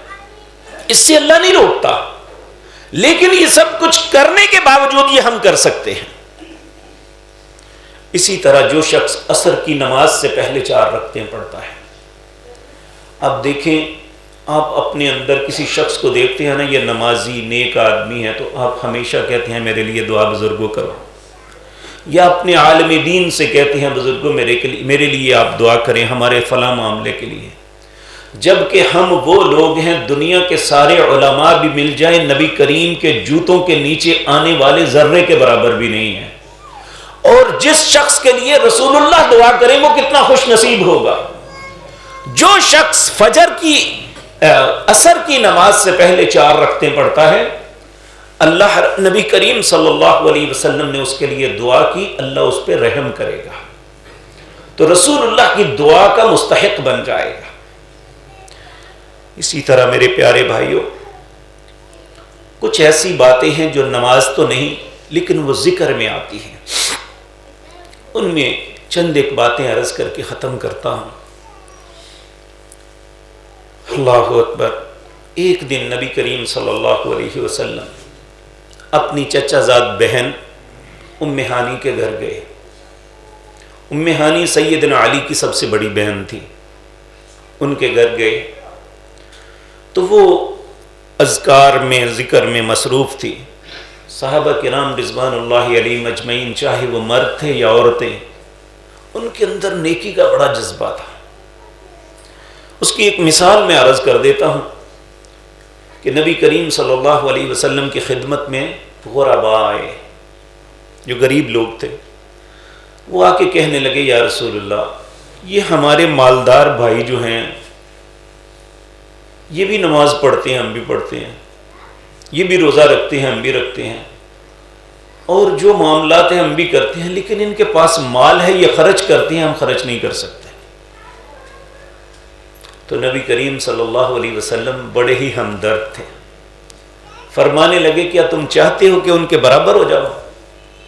اس سے اللہ نہیں روکتا، لیکن یہ سب کچھ کرنے کے باوجود یہ ہم کر سکتے ہیں۔ اسی طرح جو شخص عصر کی نماز سے پہلے 4 رکعتیں پڑھتا ہے، اب دیکھیں آپ اپنے اندر کسی شخص کو دیکھتے ہیں نا یہ نمازی نیک آدمی ہے تو آپ ہمیشہ کہتے ہیں میرے لیے دعا بزرگوں کرو، یا اپنے عالم دین سے کہتے ہیں بزرگوں میرے لیے آپ دعا کریں ہمارے فلاں معاملے کے لیے، جبکہ ہم وہ لوگ ہیں دنیا کے سارے علماء بھی مل جائیں نبی کریم کے جوتوں کے نیچے آنے والے ذرے کے برابر بھی نہیں ہیں، اور جس شخص کے لیے رسول اللہ دعا کریں وہ کتنا خوش نصیب ہوگا۔ جو شخص فجر کی عصر کی نماز سے پہلے 4 رکعتیں پڑھتا ہے، اللہ نبی کریم صلی اللہ علیہ وسلم نے اس کے لیے دعا کی، اللہ اس پہ رحم کرے گا، تو رسول اللہ کی دعا کا مستحق بن جائے گا۔ اسی طرح میرے پیارے بھائیوں کچھ ایسی باتیں ہیں جو نماز تو نہیں لیکن وہ ذکر میں آتی ہیں، ان میں چند ایک باتیں عرض کر کے ختم کرتا ہوں۔ اللہ اکبر۔ ایک دن نبی کریم صلی اللہ علیہ وسلم اپنی چچا زاد بہن ام ہانی کے گھر گئے. ام ہانی سیدنا علی کی سب سے بڑی بہن تھی. ان کے گھر گئے تو وہ اذکار میں ذکر میں مصروف تھی. صحابہ کرام رضوان اللہ علیہم اجمعین چاہے وہ مرد تھے یا عورتیں، ان کے اندر نیکی کا بڑا جذبہ تھا. اس کی ایک مثال میں عرض کر دیتا ہوں کہ نبی کریم صلی اللہ علیہ وسلم کی خدمت میں غرباء آئے، جو غریب لوگ تھے. وہ آ کے کہنے لگے یا رسول اللہ، یہ ہمارے مالدار بھائی جو ہیں یہ بھی نماز پڑھتے ہیں، ہم بھی پڑھتے ہیں، یہ بھی روزہ رکھتے ہیں، ہم بھی رکھتے ہیں، اور جو معاملات ہیں ہم بھی کرتے ہیں، لیکن ان کے پاس مال ہے، یہ خرچ کرتے ہیں، ہم خرچ نہیں کر سکتے. تو نبی کریم صلی اللہ علیہ وسلم بڑے ہی ہمدرد تھے. فرمانے لگے کیا تم چاہتے ہو کہ ان کے برابر ہو جاؤ؟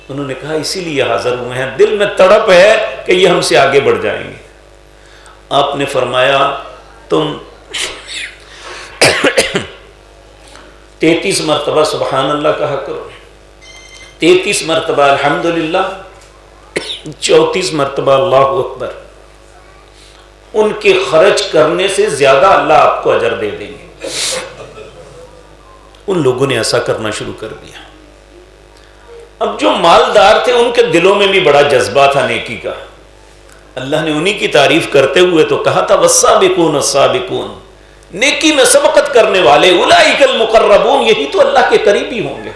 انہوں نے کہا اسی لیے حاضر ہوئے ہیں، دل میں تڑپ ہے کہ یہ ہم سے آگے بڑھ جائیں گے. آپ نے فرمایا تم 33 مرتبہ سبحان اللہ کہا کرو، 33 مرتبہ الحمدللہ، 34 مرتبہ اللہ اکبر. ان کے خرچ کرنے سے زیادہ اللہ آپ کو اجر دے دیں گے. ان لوگوں نے ایسا کرنا شروع کر دیا. اب جو مالدار تھے ان کے دلوں میں بھی بڑا جذبہ تھا نیکی کا. اللہ نے انہی کی تعریف کرتے ہوئے تو کہا تھا والسابقون السابقون، نیکی میں سبقت کرنے والے، اولئک المقربون، یہی تو اللہ کے قریبی ہوں گے.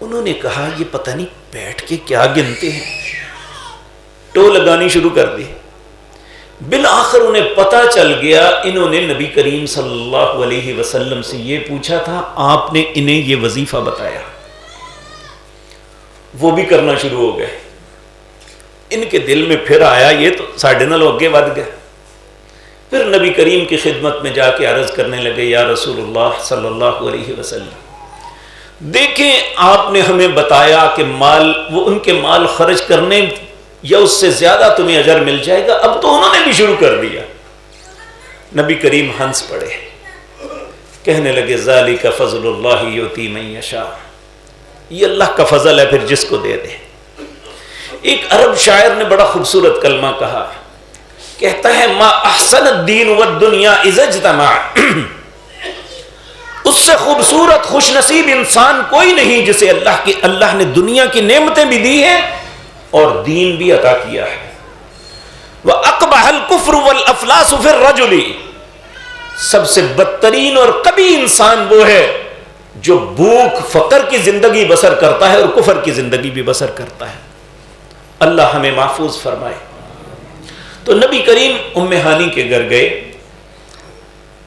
انہوں نے کہا یہ پتہ نہیں بیٹھ کے کیا گنتے ہیں، ٹو لگانی شروع کر دی. بالآخر انہیں پتہ چل گیا. انہوں نے نبی کریم صلی اللہ علیہ وسلم سے یہ پوچھا تھا، آپ نے انہیں یہ وظیفہ بتایا. وہ بھی کرنا شروع ہو گئے. ان کے دل میں پھر آیا یہ تو ساڑھے نال اگے ود گئے. پھر نبی کریم کی خدمت میں جا کے عرض کرنے لگے یا رسول اللہ صلی اللہ علیہ وسلم، دیکھیں آپ نے ہمیں بتایا کہ مال، وہ ان کے مال خرچ کرنے یا اس سے زیادہ تمہیں اجر مل جائے گا. اب تو انہوں نے بھی شروع کر دیا. نبی کریم ہنس پڑے، کہنے لگے ذالک فضل اللہ یؤتی من یشاء، یہ اللہ کا فضل ہے پھر جس کو دے دے. ایک عرب شاعر نے بڑا خوبصورت کلمہ کہا، کہتا ہے ما احسن الدین والدنیا اذا اجتمع، اس سے خوبصورت خوش نصیب انسان کوئی نہیں جسے اللہ نے دنیا کی نعمتیں بھی دی ہیں اور دین بھی عطا کیا ہے. وَأَقْبَحَ الْكُفْرُ وَالْأَفْلَاسُ فِي الرَّجُلِ، سب سے بدترین اور کبھی انسان وہ ہے جو بھوک فقر کی زندگی بسر کرتا ہے اور کفر کی زندگی بھی بسر کرتا ہے. اللہ ہمیں محفوظ فرمائے. تو نبی کریم ام ہانی کے گھر گئے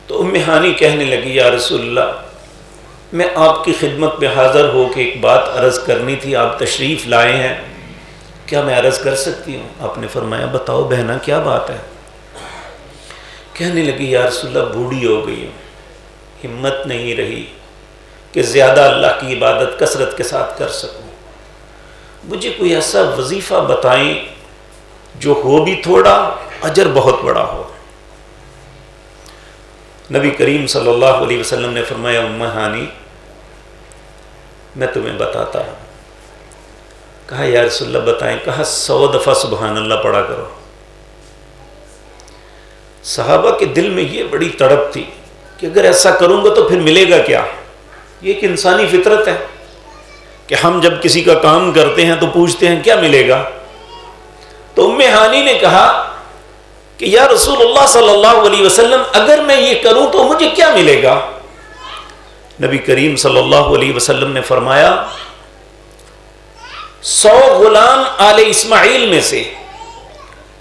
تو ام ہانی کہنے لگی یا رسول اللہ، میں آپ کی خدمت میں حاضر ہو کے ایک بات عرض کرنی تھی، آپ تشریف لائے ہیں، کیا میں عرض کر سکتی ہوں؟ آپ نے فرمایا بتاؤ بہنا کیا بات ہے؟ کہنے لگی یا رسول اللہ بوڑھی ہو گئی ہوں، ہمت نہیں رہی کہ زیادہ اللہ کی عبادت کثرت کے ساتھ کر سکوں، مجھے کوئی ایسا وظیفہ بتائیں جو ہو بھی تھوڑا اجر بہت بڑا ہو. نبی کریم صلی اللہ علیہ وسلم نے فرمایا ام ہانی میں تمہیں بتاتا ہوں. کہا یا رسول اللہ بتائیں. کہا 100 دفعہ سبحان اللہ پڑھا کرو. صحابہ کے دل میں یہ بڑی تڑپ تھی کہ اگر ایسا کروں گا تو پھر ملے گا کیا. یہ ایک انسانی فطرت ہے کہ ہم جب کسی کا کام کرتے ہیں تو پوچھتے ہیں کیا ملے گا. تو ام ہانی نے کہا کہ یا رسول اللہ صلی اللہ علیہ وسلم اگر میں یہ کروں تو مجھے کیا ملے گا. نبی کریم صلی اللہ علیہ وسلم نے فرمایا 100 غلام آل اسماعیل میں سے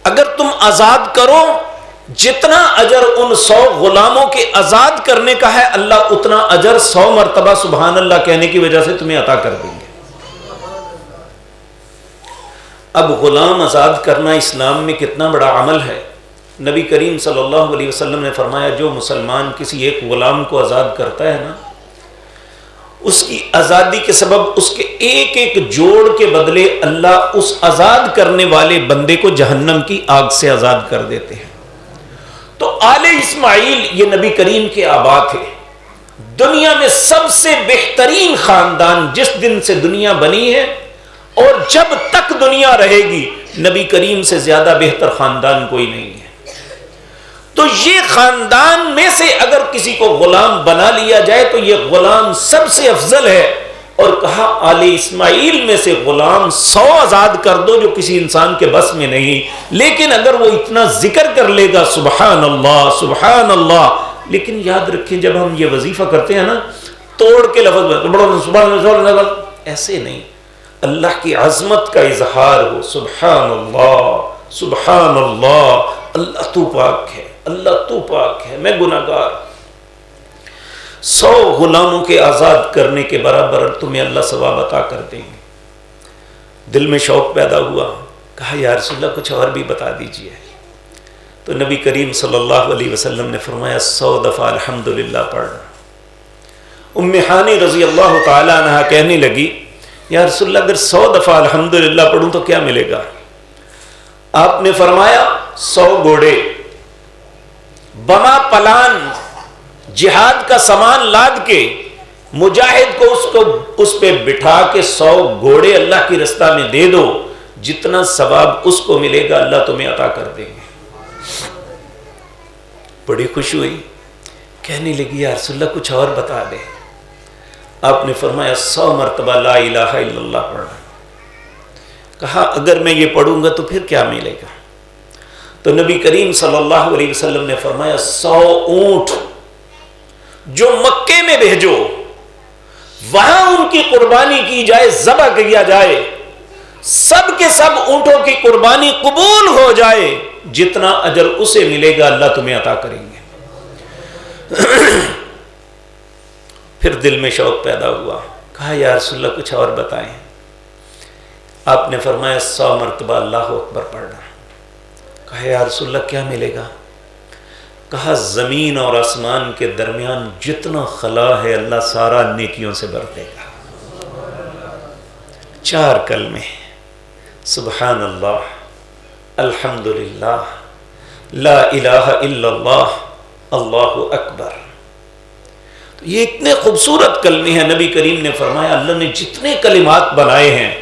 اگر تم آزاد کرو، جتنا اجر ان 100 غلاموں کے آزاد کرنے کا ہے اللہ اتنا اجر 100 مرتبہ سبحان اللہ کہنے کی وجہ سے تمہیں عطا کر دیں گے. اب غلام آزاد کرنا اسلام میں کتنا بڑا عمل ہے. نبی کریم صلی اللہ علیہ وسلم نے فرمایا جو مسلمان کسی ایک غلام کو آزاد کرتا ہے نا، اس کی آزادی کے سبب اس کے ایک ایک جوڑ کے بدلے اللہ اس آزاد کرنے والے بندے کو جہنم کی آگ سے آزاد کر دیتے ہیں. تو آل اسماعیل یہ نبی کریم کے آبا تھے. دنیا میں سب سے بہترین خاندان جس دن سے دنیا بنی ہے اور جب تک دنیا رہے گی، نبی کریم سے زیادہ بہتر خاندان کوئی نہیں ہے۔ تو یہ خاندان میں سے اگر کسی کو غلام بنا لیا جائے تو یہ غلام سب سے افضل ہے، اور کہا آل اسماعیل میں سے غلام 100 آزاد کر دو جو کسی انسان کے بس میں نہیں، لیکن اگر وہ اتنا ذکر کر لے گا سبحان اللہ سبحان اللہ۔ لیکن یاد رکھیں جب ہم یہ وظیفہ کرتے ہیں نا، توڑ کے لفظ سبحان اللہ ایسے نہیں، اللہ کی عظمت کا اظہار ہو، سبحان اللہ سبحان اللہ، اللہ تو پاک ہے، اللہ تو پاک ہے، میں گناہگار۔ 100 غلاموں کے آزاد کرنے کے برابر تمہیں اللہ ثواب عطا کر دیں گے۔ دل میں شوق پیدا ہوا، کہا یا رسول اللہ کچھ اور بھی بتا دیجئے۔ تو نبی کریم صلی اللہ علیہ وسلم نے فرمایا 100 دفعہ الحمدللہ پڑھنا۔ ام ہانی رضی اللہ تعالی عنہ کہنے لگی یا رسول اللہ اگر 100 دفعہ الحمدللہ پڑھوں تو کیا ملے گا؟ آپ نے فرمایا 100 گھوڑے بما پلان، جہاد کا سامان لاد کے مجاہد کو اس پہ بٹھا کے 100 گھوڑے اللہ کی رستہ میں دے دو، جتنا ثواب اس کو ملے گا اللہ تمہیں عطا کر دیں گے۔ بڑی خوشی ہوئی، کہنے لگی یا رسول اللہ کچھ اور بتا دے۔ آپ نے فرمایا 100 مرتبہ لا الہ الا اللہ پڑھنا۔ کہا اگر میں یہ پڑھوں گا تو پھر کیا ملے گا؟ تو نبی کریم صلی اللہ علیہ وسلم نے فرمایا 100 اونٹ جو مکے میں بھیجو، وہاں ان کی قربانی کی جائے، ذبح کیا جائے، سب کے سب اونٹوں کی قربانی قبول ہو جائے، جتنا اجر اسے ملے گا اللہ تمہیں عطا کریں گے۔ پھر دل میں شوق پیدا ہوا، کہا یا رسول اللہ کچھ اور بتائیں۔ آپ نے فرمایا 100 مرتبہ اللہ اکبر پڑھنا۔ کہا یا رسول اللہ کیا ملے گا؟ کہا زمین اور آسمان کے درمیان جتنا خلا ہے اللہ سارا نیکیوں سے بھر دے گا۔ 4 کلمے، سبحان اللہ، الحمدللہ، لا الہ الا اللہ، اللہ اکبر۔ تو یہ اتنے خوبصورت کلمے ہیں، نبی کریم نے فرمایا اللہ نے جتنے کلمات بنائے ہیں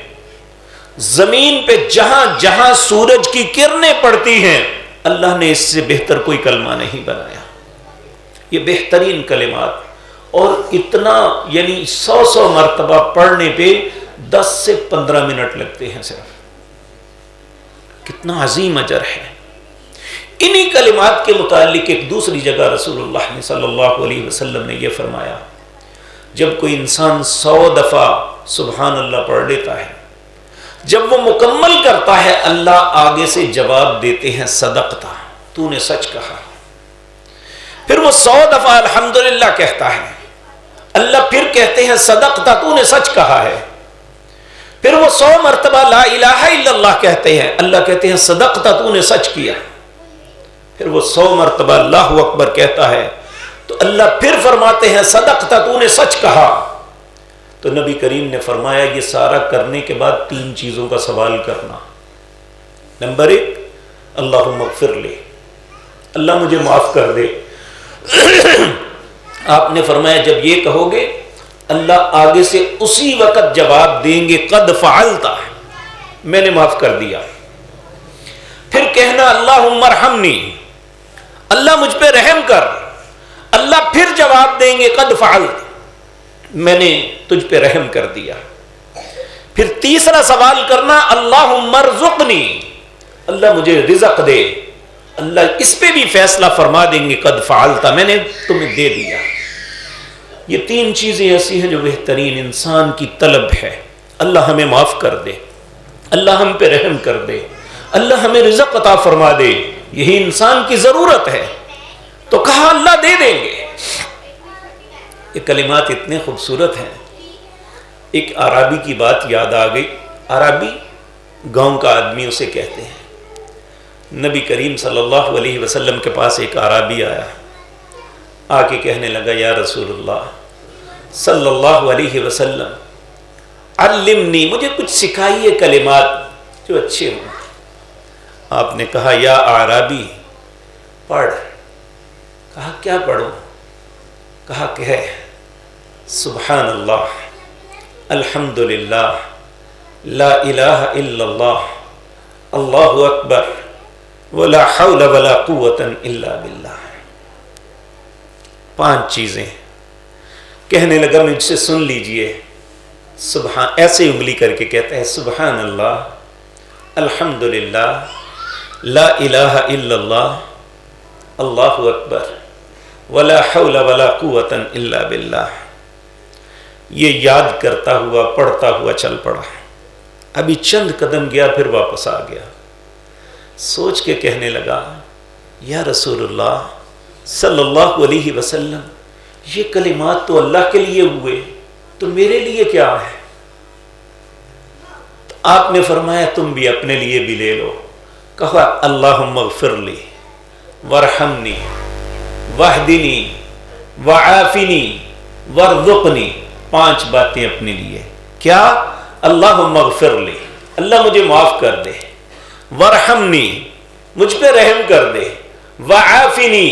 زمین پہ جہاں جہاں سورج کی کرنیں پڑتی ہیں اللہ نے اس سے بہتر کوئی کلمہ نہیں بنایا۔ یہ بہترین کلمات، اور اتنا یعنی 100 مرتبہ پڑھنے پہ 10 سے 15 منٹ لگتے ہیں صرف۔ کتنا عظیم اجر ہے۔ انہی کلمات کے متعلق ایک دوسری جگہ رسول اللہ صلی اللہ علیہ وسلم نے یہ فرمایا جب کوئی انسان 100 دفعہ سبحان اللہ پڑھ لیتا ہے، جب وہ مکمل کرتا ہے اللہ آگے سے جواب دیتے ہیں صدقتا، تو نے سچ کہا۔ پھر وہ 100 دفعہ الحمدللہ کہتا ہے، اللہ پھر کہتے ہیں صدقتا، تو نے سچ کہا ہے۔ پھر وہ 100 مرتبہ لا الہ الا اللہ کہتے ہیں، اللہ کہتے ہیں صدقتا، تو نے سچ کیا۔ پھر وہ 100 مرتبہ اللہ اکبر کہتا ہے تو اللہ پھر فرماتے ہیں صدقتا، تو نے سچ کہا۔ تو نبی کریم نے فرمایا یہ سارا کرنے کے بعد 3 چیزوں کا سوال کرنا۔ نمبر 1، اللہم اغفر لی، اللہ مجھے معاف کر دے۔ آپ نے فرمایا جب یہ کہو گے اللہ آگے سے اسی وقت جواب دیں گے قد فعلتا، میں نے معاف کر دیا۔ پھر کہنا اللہم ارحمنی، اللہ مجھ پہ رحم کر، اللہ پھر جواب دیں گے قد فعلت، میں نے تجھ پہ رحم کر دیا۔ پھر تیسرا سوال کرنا اللہم ارزقنی، اللہ مجھے رزق دے، اللہ اس پہ بھی فیصلہ فرما دیں گے قد فعلتا، میں نے تمہیں دے دیا۔ یہ 3 چیزیں ایسی ہیں جو بہترین انسان کی طلب ہے۔ اللہ ہمیں معاف کر دے، اللہ ہم پہ رحم کر دے، اللہ ہمیں رزق عطا فرما دے، یہی انسان کی ضرورت ہے۔ تو کہا اللہ دے دیں گے۔ یہ کلمات اتنے خوبصورت ہیں۔ ایک عربی کی بات یاد آ گئی۔ عربی گاؤں کا آدمی اسے کہتے ہیں۔ نبی کریم صلی اللہ علیہ وسلم کے پاس ایک عربی آیا، آ کے کہنے لگا یا رسول اللہ صلی اللہ علیہ وسلم علمنی، مجھے کچھ سکھائیے کلمات جو اچھے ہوں۔ آپ نے کہا یا اعرابی پڑھ۔ کہا کیا پڑھوں؟ کہا کہ سبحان اللہ، الحمد للہ، لا الہ الا اللہ، اللہ اکبر، ولا حول ولا قوت الا باللہ. 5 چیزیں کہنے لگا، مجھ سے سن لیجئے. سبحان، ایسے انگلی کر کے کہتا ہے سبحان اللہ، الحمد للہ، لا الہ الا اللہ، اللہ اکبر، ولا حول ولا قوت الا باللہ. یہ یاد کرتا ہوا پڑھتا ہوا چل پڑا. ابھی چند قدم گیا پھر واپس آ گیا. سوچ کے کہنے لگا یا رسول اللہ صلی اللہ علیہ وسلم، یہ کلمات تو اللہ کے لیے ہوئے، تو میرے لیے کیا ہے؟ تو آپ نے فرمایا تم بھی اپنے لیے بھی لے لو. کہا اللہم اغفر لی وارحمنی واہدنی وعافنی وارزقنی. 5 باتیں اپنے لیے. کیا؟ اللہم اغفر لی، اللہ مجھے معاف کر دے. وارحمنی، مجھ پہ رحم کر دے. وعافنی،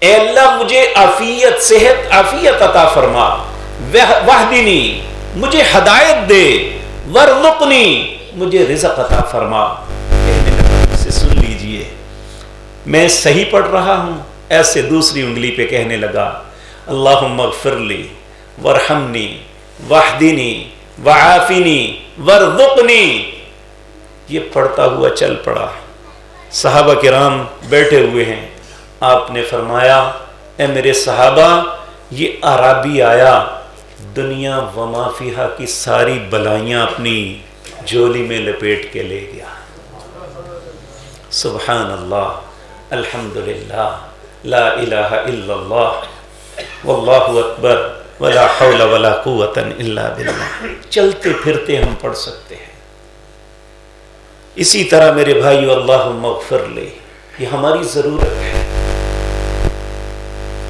اے اللہ مجھے عافیت، صحت عافیت عطا فرما. واہدنی، مجھے ہدایت دے. وارزقنی، مجھے رزق عطا فرما. کہنے لگا اسے سن لیجئے، میں صحیح پڑھ رہا ہوں. ایسے دوسری انگلی پہ کہنے لگا اللہم اغفر لی وارحمنی واہدنی وعافنی وارزقنی. یہ پڑھتا ہوا چل پڑا. صحابہ کرام بیٹھے ہوئے ہیں. آپ نے فرمایا اے میرے صحابہ، یہ اعرابی آیا، دنیا وما فیہا کی ساری بلائیاں اپنی جولی میں لپیٹ کے لے گیا. سبحان اللہ، الحمدللہ، لا الہ الا اللہ، واللہ اکبر، ولا حول ولا قوت الا باللہ. چلتے پھرتے ہم پڑھ سکتے ہیں. اسی طرح میرے بھائیو، اللہم اغفر لی، یہ ہماری ضرورت ہے.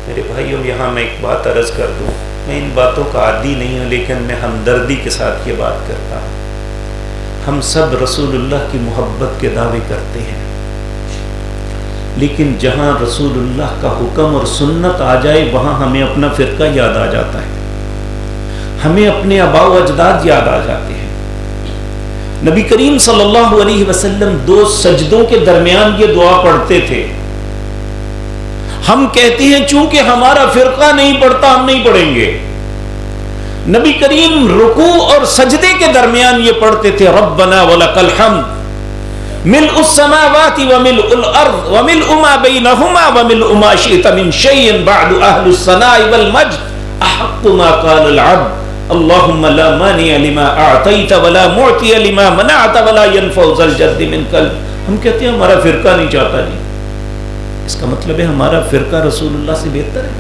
میرے بھائیو، یہاں میں ایک بات عرض کر دوں. میں ان باتوں کا عادی نہیں ہوں، لیکن میں ہمدردی کے ساتھ یہ بات کرتا ہوں. ہم سب رسول اللہ کی محبت کے دعوے کرتے ہیں، لیکن جہاں رسول اللہ کا حکم اور سنت آ جائے وہاں ہمیں اپنا فرقہ یاد آ جاتا ہے، ہمیں اپنے آباء و اجداد یاد آ جاتے ہیں. نبی کریم صلی اللہ علیہ وسلم 2 سجدوں کے درمیان یہ دعا پڑھتے تھے. ہم کہتے ہیں چونکہ ہمارا فرقہ نہیں پڑھتا ہم نہیں پڑھیں گے. نبی کریم رکوع اور سجدے کے درمیان یہ پڑھتے تھے ربنا ولک الحمد ملء السماوات وملء الارض وملء ما بينهما وملء ما شئت من شيء بعد اهل الثناء والمجد احق ما قال العبد اللهم لا مانع لما اعطيت ولا معطي لما منعت ولا ينفع ذا الجد منك. ہم کہتے ہیں ہمارا فرقہ نہیں چاہتا. نہیں، اس کا مطلب ہے ہمارا فرقہ رسول اللہ سے بہتر ہے.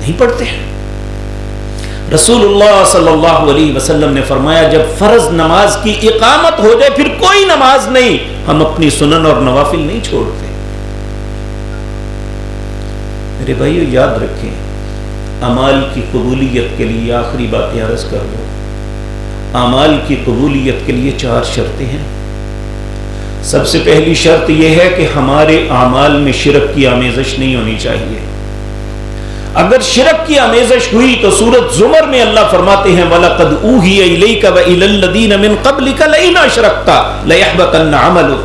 نہیں پڑھتے ہیں. رسول اللہ صلی اللہ علیہ وسلم نے فرمایا جب فرض نماز کی اقامت ہو جائے پھر کوئی نماز نہیں، ہم اپنی سنن اور نوافل نہیں چھوڑتے. میرے بھائیو یاد رکھیں، اعمال کی قبولیت کے لیے آخری باتیں عرض کر دو. اعمال کی قبولیت کے لیے 4 شرطیں ہیں. سب سے پہلی شرط یہ ہے کہ ہمارے اعمال میں شرک کی آمیزش نہیں ہونی چاہیے. اگر شرک کی آمیزش ہوئی تو سورۃ زمر میں اللہ فرماتے ہیں وَلَقَدْ أُوحِيَ إِلَيْكَ وَإِلَى الَّذِينَ مِن قَبْلِكَ لَئِنْ أَشْرَكْتَ لَيَحْبَطَنَّ عَمَلُكَ.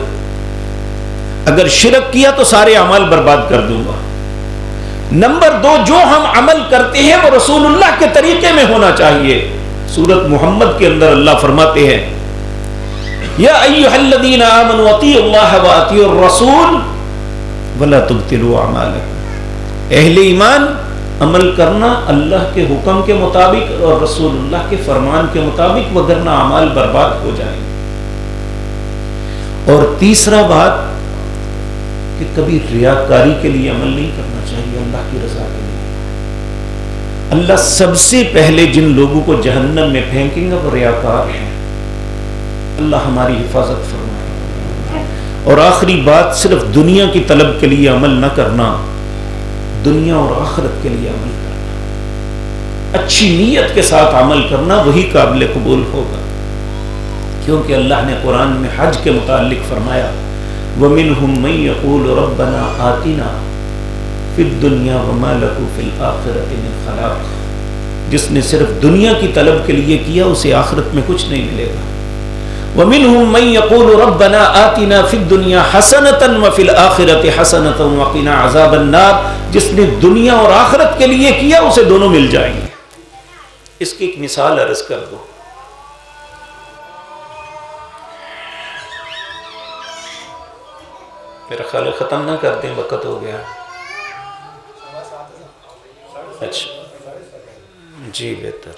اگر شرک کیا تو سارے اعمال برباد کر دوں گا. نمبر 2، جو ہم عمل کرتے ہیں وہ رسول اللہ کے طریقے میں ہونا چاہیے. سورۃ محمد کے اندر اللہ فرماتے ہیں یا ایھا الذین آمنوا اطیعوا اللہ واطیعوا الرسول ولا تبطلوا اعمالکم. اہل ایمان، عمل کرنا اللہ کے حکم کے مطابق اور رسول اللہ کے فرمان کے مطابق، وگرنہ اعمال برباد ہو جائیں. اور تیسرا بات کہ کبھی ریاکاری کے لیے عمل نہیں کرنا چاہیے، اللہ کی رضا کے لیے. اللہ سب سے پہلے جن لوگوں کو جہنم میں پھینکیں گے وہ ریاکار ہیں. اللہ ہماری حفاظت فرمائے. اور آخری بات، صرف دنیا کی طلب کے لیے عمل نہ کرنا، دنیا اور آخرت کے لیے عمل کرنا، اچھی نیت کے ساتھ عمل کرنا، وہی قابل قبول ہوگا. کیونکہ اللہ نے قرآن میں حج کے متعلق فرمایا وَمِنْهُمْ مَنْ يَقُولُ رَبَّنَا آتِنَا فی الدنیا وما لہ فی الآخرۃ من خلاق. جس نے صرف دنیا کی طلب کے لیے کیا اسے آخرت میں کچھ نہیں ملے گا. وَمِنْهُمْ مَنْ يَقُولُ رَبَّنَا آتِنَا فِي الدُّنْيَا حَسَنَةً وَفِي الْآخِرَةِ حَسَنَةً وَقِنَا عَذَابَ النَّارِ. جس نے دنیا اور آخرت کے لیے کیا اسے دونوں مل جائیں گے. اس کی ایک مثال عرض کر دو. میرا خیال ہے ختم نہ کر دیں، وقت ہو گیا. اچھا جی بہتر.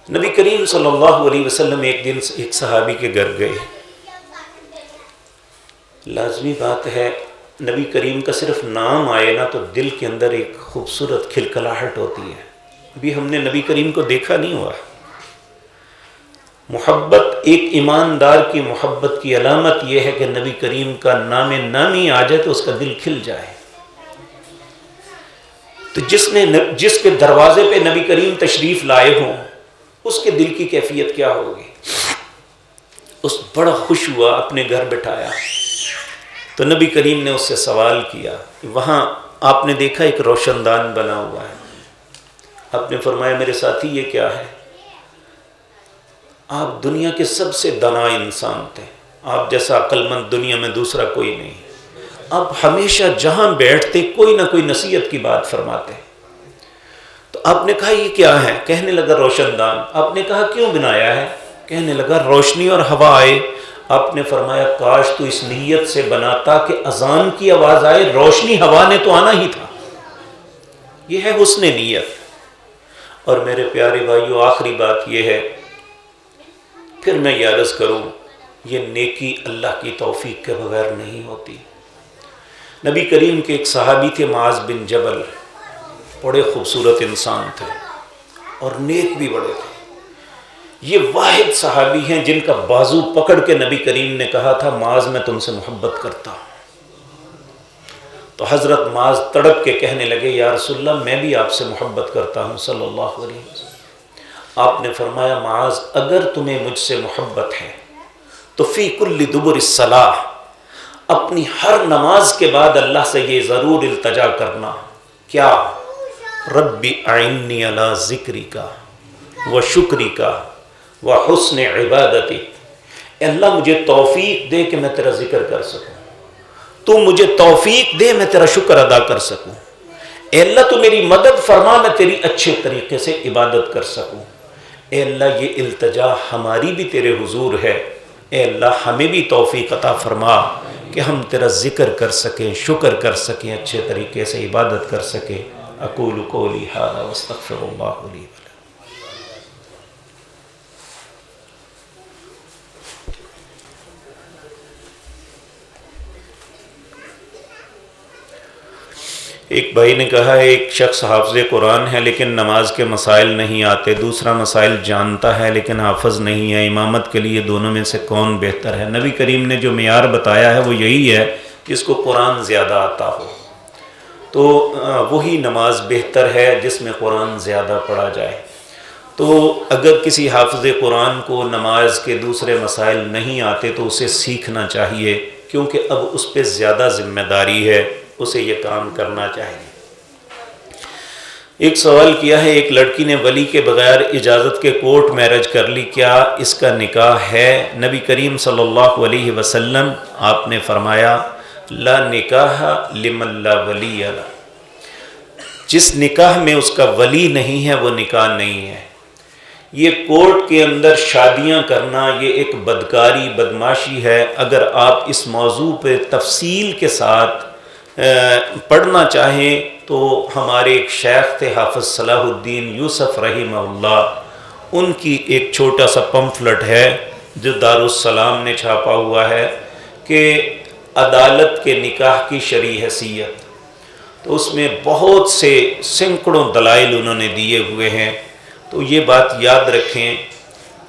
نبی کریم صلی اللہ علیہ وسلم ایک دن ایک صحابی کے گھر گئے. لازمی بات ہے نبی کریم کا صرف نام آئے نا تو دل کے اندر ایک خوبصورت کھلکھلاہٹ ہوتی ہے. ابھی ہم نے نبی کریم کو دیکھا نہیں ہوا. محبت، ایک ایماندار کی محبت کی علامت یہ ہے کہ نبی کریم کا نام نامی آ جائے تو اس کا دل کھل جائے. تو جس کے دروازے پہ نبی کریم تشریف لائے ہوں اس کے دل کی کیفیت کیا ہوگی. اس بڑا خوش ہوا، اپنے گھر بٹھایا. تو نبی کریم نے اس سے سوال کیا. وہاں آپ نے دیکھا ایک روشن دان بنا ہوا ہے. آپ نے فرمایا میرے ساتھی یہ کیا ہے؟ آپ دنیا کے سب سے دانا انسان تھے. آپ جیسا عقل مند دنیا میں دوسرا کوئی نہیں. آپ ہمیشہ جہاں بیٹھتے کوئی نہ کوئی نصیحت کی بات فرماتے. تو آپ نے کہا یہ کیا ہے؟ کہنے لگا روشن دان. آپ نے کہا کیوں بنایا ہے؟ کہنے لگا روشنی اور ہوا آئے. آپ نے فرمایا کاش تو اس نیت سے بناتا کہ اذان کی آواز آئے، روشنی ہوا نے تو آنا ہی تھا. یہ ہے حسن نیت. اور میرے پیارے بھائیو آخری بات یہ ہے، پھر میں یہ عرض کروں، یہ نیکی اللہ کی توفیق کے بغیر نہیں ہوتی. نبی کریم کے ایک صحابی تھے معاذ بن جبل. بڑے خوبصورت انسان تھے اور نیک بھی بڑے تھے. یہ واحد صحابی ہیں جن کا بازو پکڑ کے نبی کریم نے کہا تھا معاذ میں تم سے محبت کرتا ہوں. تو حضرت معاذ تڑپ کے کہنے لگے یا رسول اللہ میں بھی آپ سے محبت کرتا ہوں صلی اللہ علیہ وسلم. آپ نے فرمایا معاذ اگر تمہیں مجھ سے محبت ہے تو فی کل دبر الصلاۃ، اپنی ہر نماز کے بعد اللہ سے یہ ضرور التجا کرنا. کیا؟ ربی اعنی علی ذکرک و شکرک و حسن عبادتی. اے اللہ مجھے توفیق دے کہ میں تیرا ذکر کر سکوں. تو مجھے توفیق دے میں تیرا شکر ادا کر سکوں. اے اللہ تو میری مدد فرما میں تیری اچھے طریقے سے عبادت کر سکوں. اے اللہ یہ التجا ہماری بھی تیرے حضور ہے. اے اللہ ہمیں بھی توفیق عطا فرما کہ ہم تیرا ذکر کر سکیں، شکر کر سکیں، اچھے طریقے سے عبادت کر سکیں. اقول قولی ھذا واستغفر اللہ لی ولکم. ایک بھائی نے کہا ہے ایک شخص حافظ قرآن ہے لیکن نماز کے مسائل نہیں آتے، دوسرا مسائل جانتا ہے لیکن حافظ نہیں ہے. امامت کے لیے دونوں میں سے کون بہتر ہے؟ نبی کریم نے جو معیار بتایا ہے وہ یہی ہے کہ اس کو قرآن زیادہ آتا ہو تو وہی نماز بہتر ہے جس میں قرآن زیادہ پڑھا جائے. تو اگر کسی حافظ قرآن کو نماز کے دوسرے مسائل نہیں آتے تو اسے سیکھنا چاہیے کیونکہ اب اس پہ زیادہ ذمہ داری ہے، اسے یہ کام کرنا چاہیے. ایک سوال کیا ہے ایک لڑکی نے ولی کے بغیر اجازت کے کورٹ میرج کر لی، کیا اس کا نکاح ہے؟ نبی کریم صلی اللہ علیہ وسلم آپ نے فرمایا لا نکاح لمن لا ولی له. جس نکاح میں اس کا ولی نہیں ہے وہ نکاح نہیں ہے. یہ کورٹ کے اندر شادیاں کرنا یہ ایک بدکاری بدماشی ہے. اگر آپ اس موضوع پہ تفصیل کے ساتھ پڑھنا چاہیں تو ہمارے ایک شیخ تھے حافظ صلاح الدین یوسف رحمہ اللہ، ان کی ایک چھوٹا سا پمفلٹ ہے جو دارالسلام نے چھاپا ہوا ہے کہ عدالت کے نکاح کی شرعی حیثیت. تو اس میں بہت سے سینکڑوں دلائل انہوں نے دیے ہوئے ہیں. تو یہ بات یاد رکھیں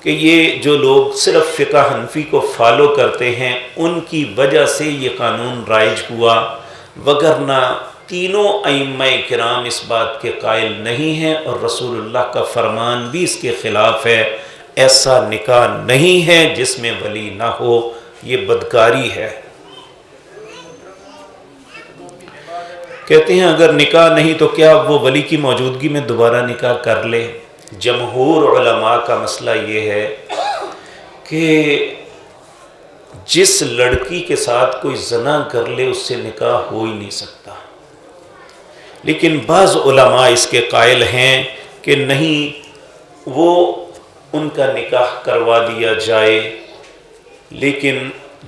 کہ یہ جو لوگ صرف فقہ حنفی کو فالو کرتے ہیں ان کی وجہ سے یہ قانون رائج ہوا، وگرنہ تینوں ائمہ کرام اس بات کے قائل نہیں ہیں اور رسول اللہ کا فرمان بھی اس کے خلاف ہے. ایسا نکاح نہیں ہے جس میں ولی نہ ہو، یہ بدکاری ہے. کہتے ہیں اگر نکاح نہیں تو کیا وہ ولی کی موجودگی میں دوبارہ نکاح کر لے؟ جمہور علماء کا مسئلہ یہ ہے کہ جس لڑکی کے ساتھ کوئی زنا کر لے اس سے نکاح ہو ہی نہیں سکتا، لیکن بعض علماء اس کے قائل ہیں کہ نہیں، وہ ان کا نکاح کروا دیا جائے، لیکن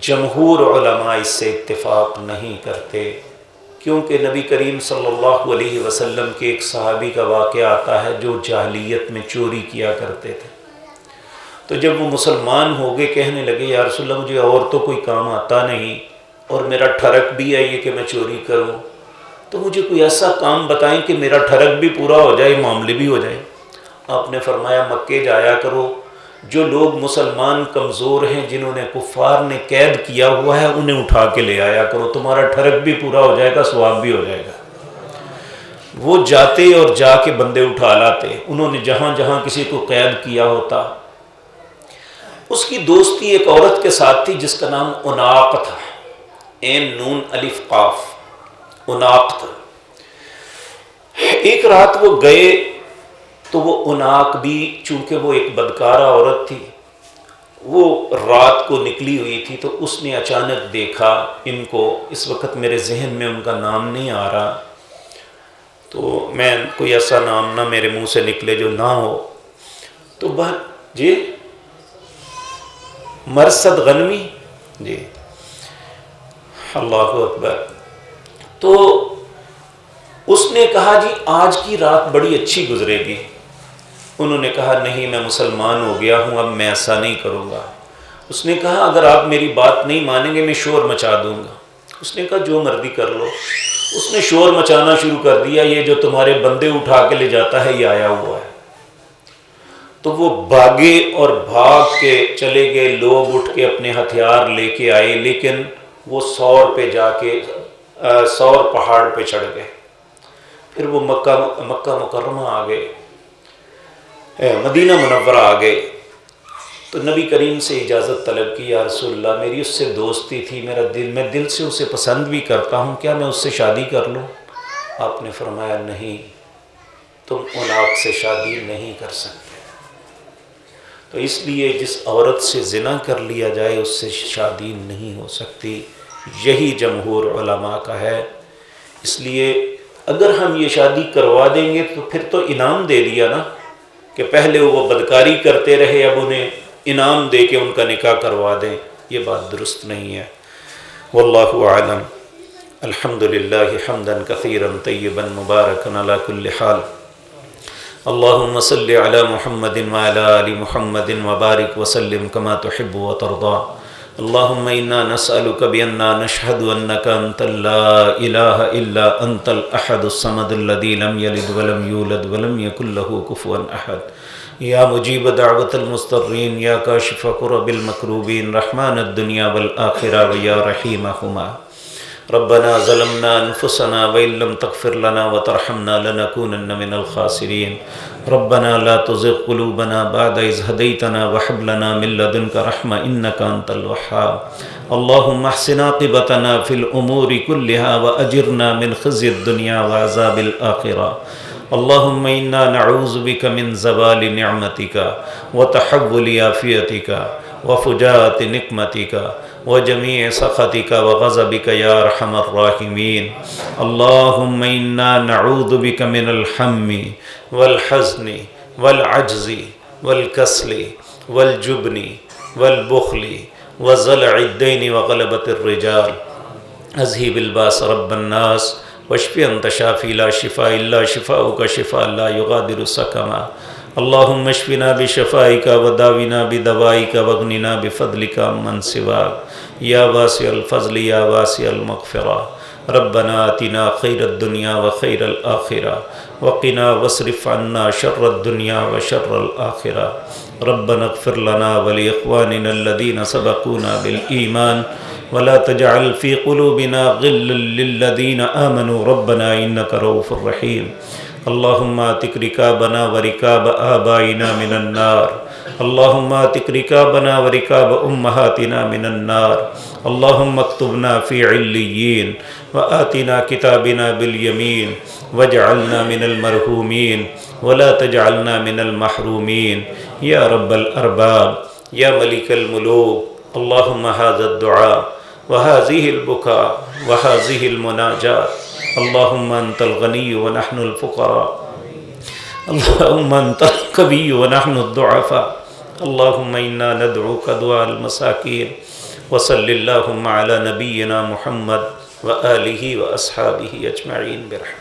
جمہور علماء اس سے اتفاق نہیں کرتے، کیونکہ نبی کریم صلی اللہ علیہ وسلم کے ایک صحابی کا واقعہ آتا ہے جو جاہلیت میں چوری کیا کرتے تھے۔ تو جب وہ مسلمان ہو گئے کہنے لگے یا رسول اللہ مجھے اور تو کوئی کام آتا نہیں اور میرا ٹھڑک بھی ہے یہ کہ میں چوری کروں، تو مجھے کوئی ایسا کام بتائیں کہ میرا ٹھڑک بھی پورا ہو جائے، معاملے بھی ہو جائے۔ آپ نے فرمایا مکے جایا کرو، جو لوگ مسلمان کمزور ہیں جنہوں نے کفار نے قید کیا ہوا ہے انہیں اٹھا کے لے آیا کرو، تمہارا ٹھڑک بھی پورا ہو جائے گا، ثواب بھی ہو جائے گا۔ وہ جاتے اور جا کے بندے اٹھا لاتے، انہوں نے جہاں جہاں کسی کو قید کیا ہوتا۔ اس کی دوستی ایک عورت کے ساتھ تھی جس کا نام عناق تھا، عین نون الف قاف، عناق تھا۔ ایک رات وہ گئے تو وہ عناق بھی، چونکہ وہ ایک بدکارہ عورت تھی، وہ رات کو نکلی ہوئی تھی، تو اس نے اچانک دیکھا ان کو، اس وقت میرے ذہن میں ان کا نام نہیں آ رہا، تو میں کوئی ایسا نام نہ میرے منہ سے نکلے جو نہ ہو، تو جی مرصد غنوی، جی اللہ اکبر۔ تو اس نے کہا جی آج کی رات بڑی اچھی گزرے گی۔ انہوں نے کہا نہیں میں مسلمان ہو گیا ہوں، اب میں ایسا نہیں کروں گا۔ اس نے کہا اگر آپ میری بات نہیں مانیں گے میں شور مچا دوں گا۔ اس نے کہا جو مرضی کر لو۔ اس نے شور مچانا شروع کر دیا، یہ جو تمہارے بندے اٹھا کے لے جاتا ہے یہ آیا ہوا ہے۔ تو وہ بھاگے اور بھاگ کے چلے گئے، لوگ اٹھ کے اپنے ہتھیار لے کے آئے، لیکن وہ سور پہ جا کے سور پہاڑ پہ چڑھ گئے۔ پھر وہ مکہ مکرمہ آ گئے، مدینہ منورہ آ گئے، تو نبی کریم سے اجازت طلب کی، یا رسول اللہ میری اس سے دوستی تھی، میں دل سے اسے پسند بھی کرتا ہوں، کیا میں اس سے شادی کر لوں؟ آپ نے فرمایا نہیں، تم عناق سے شادی نہیں کر سکتے۔ تو اس لیے جس عورت سے زنا کر لیا جائے اس سے شادی نہیں ہو سکتی، یہی جمہور علماء کا ہے۔ اس لیے اگر ہم یہ شادی کروا دیں گے تو پھر تو انعام دے دیا نا، کہ پہلے وہ بدکاری کرتے رہے اب انہیں انعام دے کے ان کا نکاح کروا دیں، یہ بات درست نہیں ہے۔ واللہ اعلم۔ الحمدللہ حمدا کثیرا طیبا مبارکا علی کل حال۔ اللہم صل علی محمد وعلی آل محمد وبارک وسلم کما تحب وترضى۔ اللہم انا نسألک بأننا نشہد انک انت لا الہ الا انت الاحد الصمد الذی لم یلد ولم یولد ولم یکن له کفوا احد۔ یا مجیب دعوت المضطرین، یا کاشف کرب المکروبین، رحمان الدنیا والآخرہ ویا رحیمہما۔ ربنا ظلمنا انفسنا وإن لم تغفر لنا وترحمنا لنكونن من الخاسرين۔ ربنا لا تزغ قلوبنا بعد إذ هديتنا وهب لنا من لدنك رحمة إنك أنت الوهاب۔ اللهم احسن عاقبتنا في الأمور كلها وأجرنا من خزي الدنيا وعذاب الآخرة۔ اللهم إنا نعوذ بك من زوال نعمتك وتحول عافيتك وفجاءة نقمتك وجميع سخطك وغضبك يا أرحم الراحمين۔ اللهم إنا نعوذ بك من الهم والحزن والعجز والكسل والجبن والبخل وزلع الدين وغلبة الرجال۔ اذهب الباس رب الناس واشف أنت شافي لا شفاء إلا شفاؤك شفاء لا يغادر سقما۔ اللهم اشفنا بشفائك وداونا بدوائك واغننا بفضلك عمن سواك، يا واسع الفضل يا واسع المغفرة۔ ربنا آتنا خير الدنيا وخير الآخرة وقنا واصرف عنا شر الدنيا وشر الآخرة۔ ربنا اغفر لنا ولإخواننا الذين سبقونا بالإيمان ولا تجعل في قلوبنا غلا للذين آمنوا ربنا إنك رؤوف رحيم۔ اللهم اعتق رقابنا ورقاب آبائنا من النار، اللهم اعتق رقابنا ورقاب أمهاتنا من النار، اللهم اكتبنا في عليين وآتنا كتابنا باليمين واجعلنا من المرحومين ولا تجعلنا من المحرومين يا رب الأرباب يا ملك الملوك. اللهم هذا الدعاء وهذه البكاء وهذه المناجات، اللهم أنت الغني ونحن الفقراء، اللهم أنت القوي ونحن الضعفاء، اللهم إنا ندعوك دعاء المساكين. وصل اللهم على نبينا محمد وآله وأصحابه أجمعين برحمتك.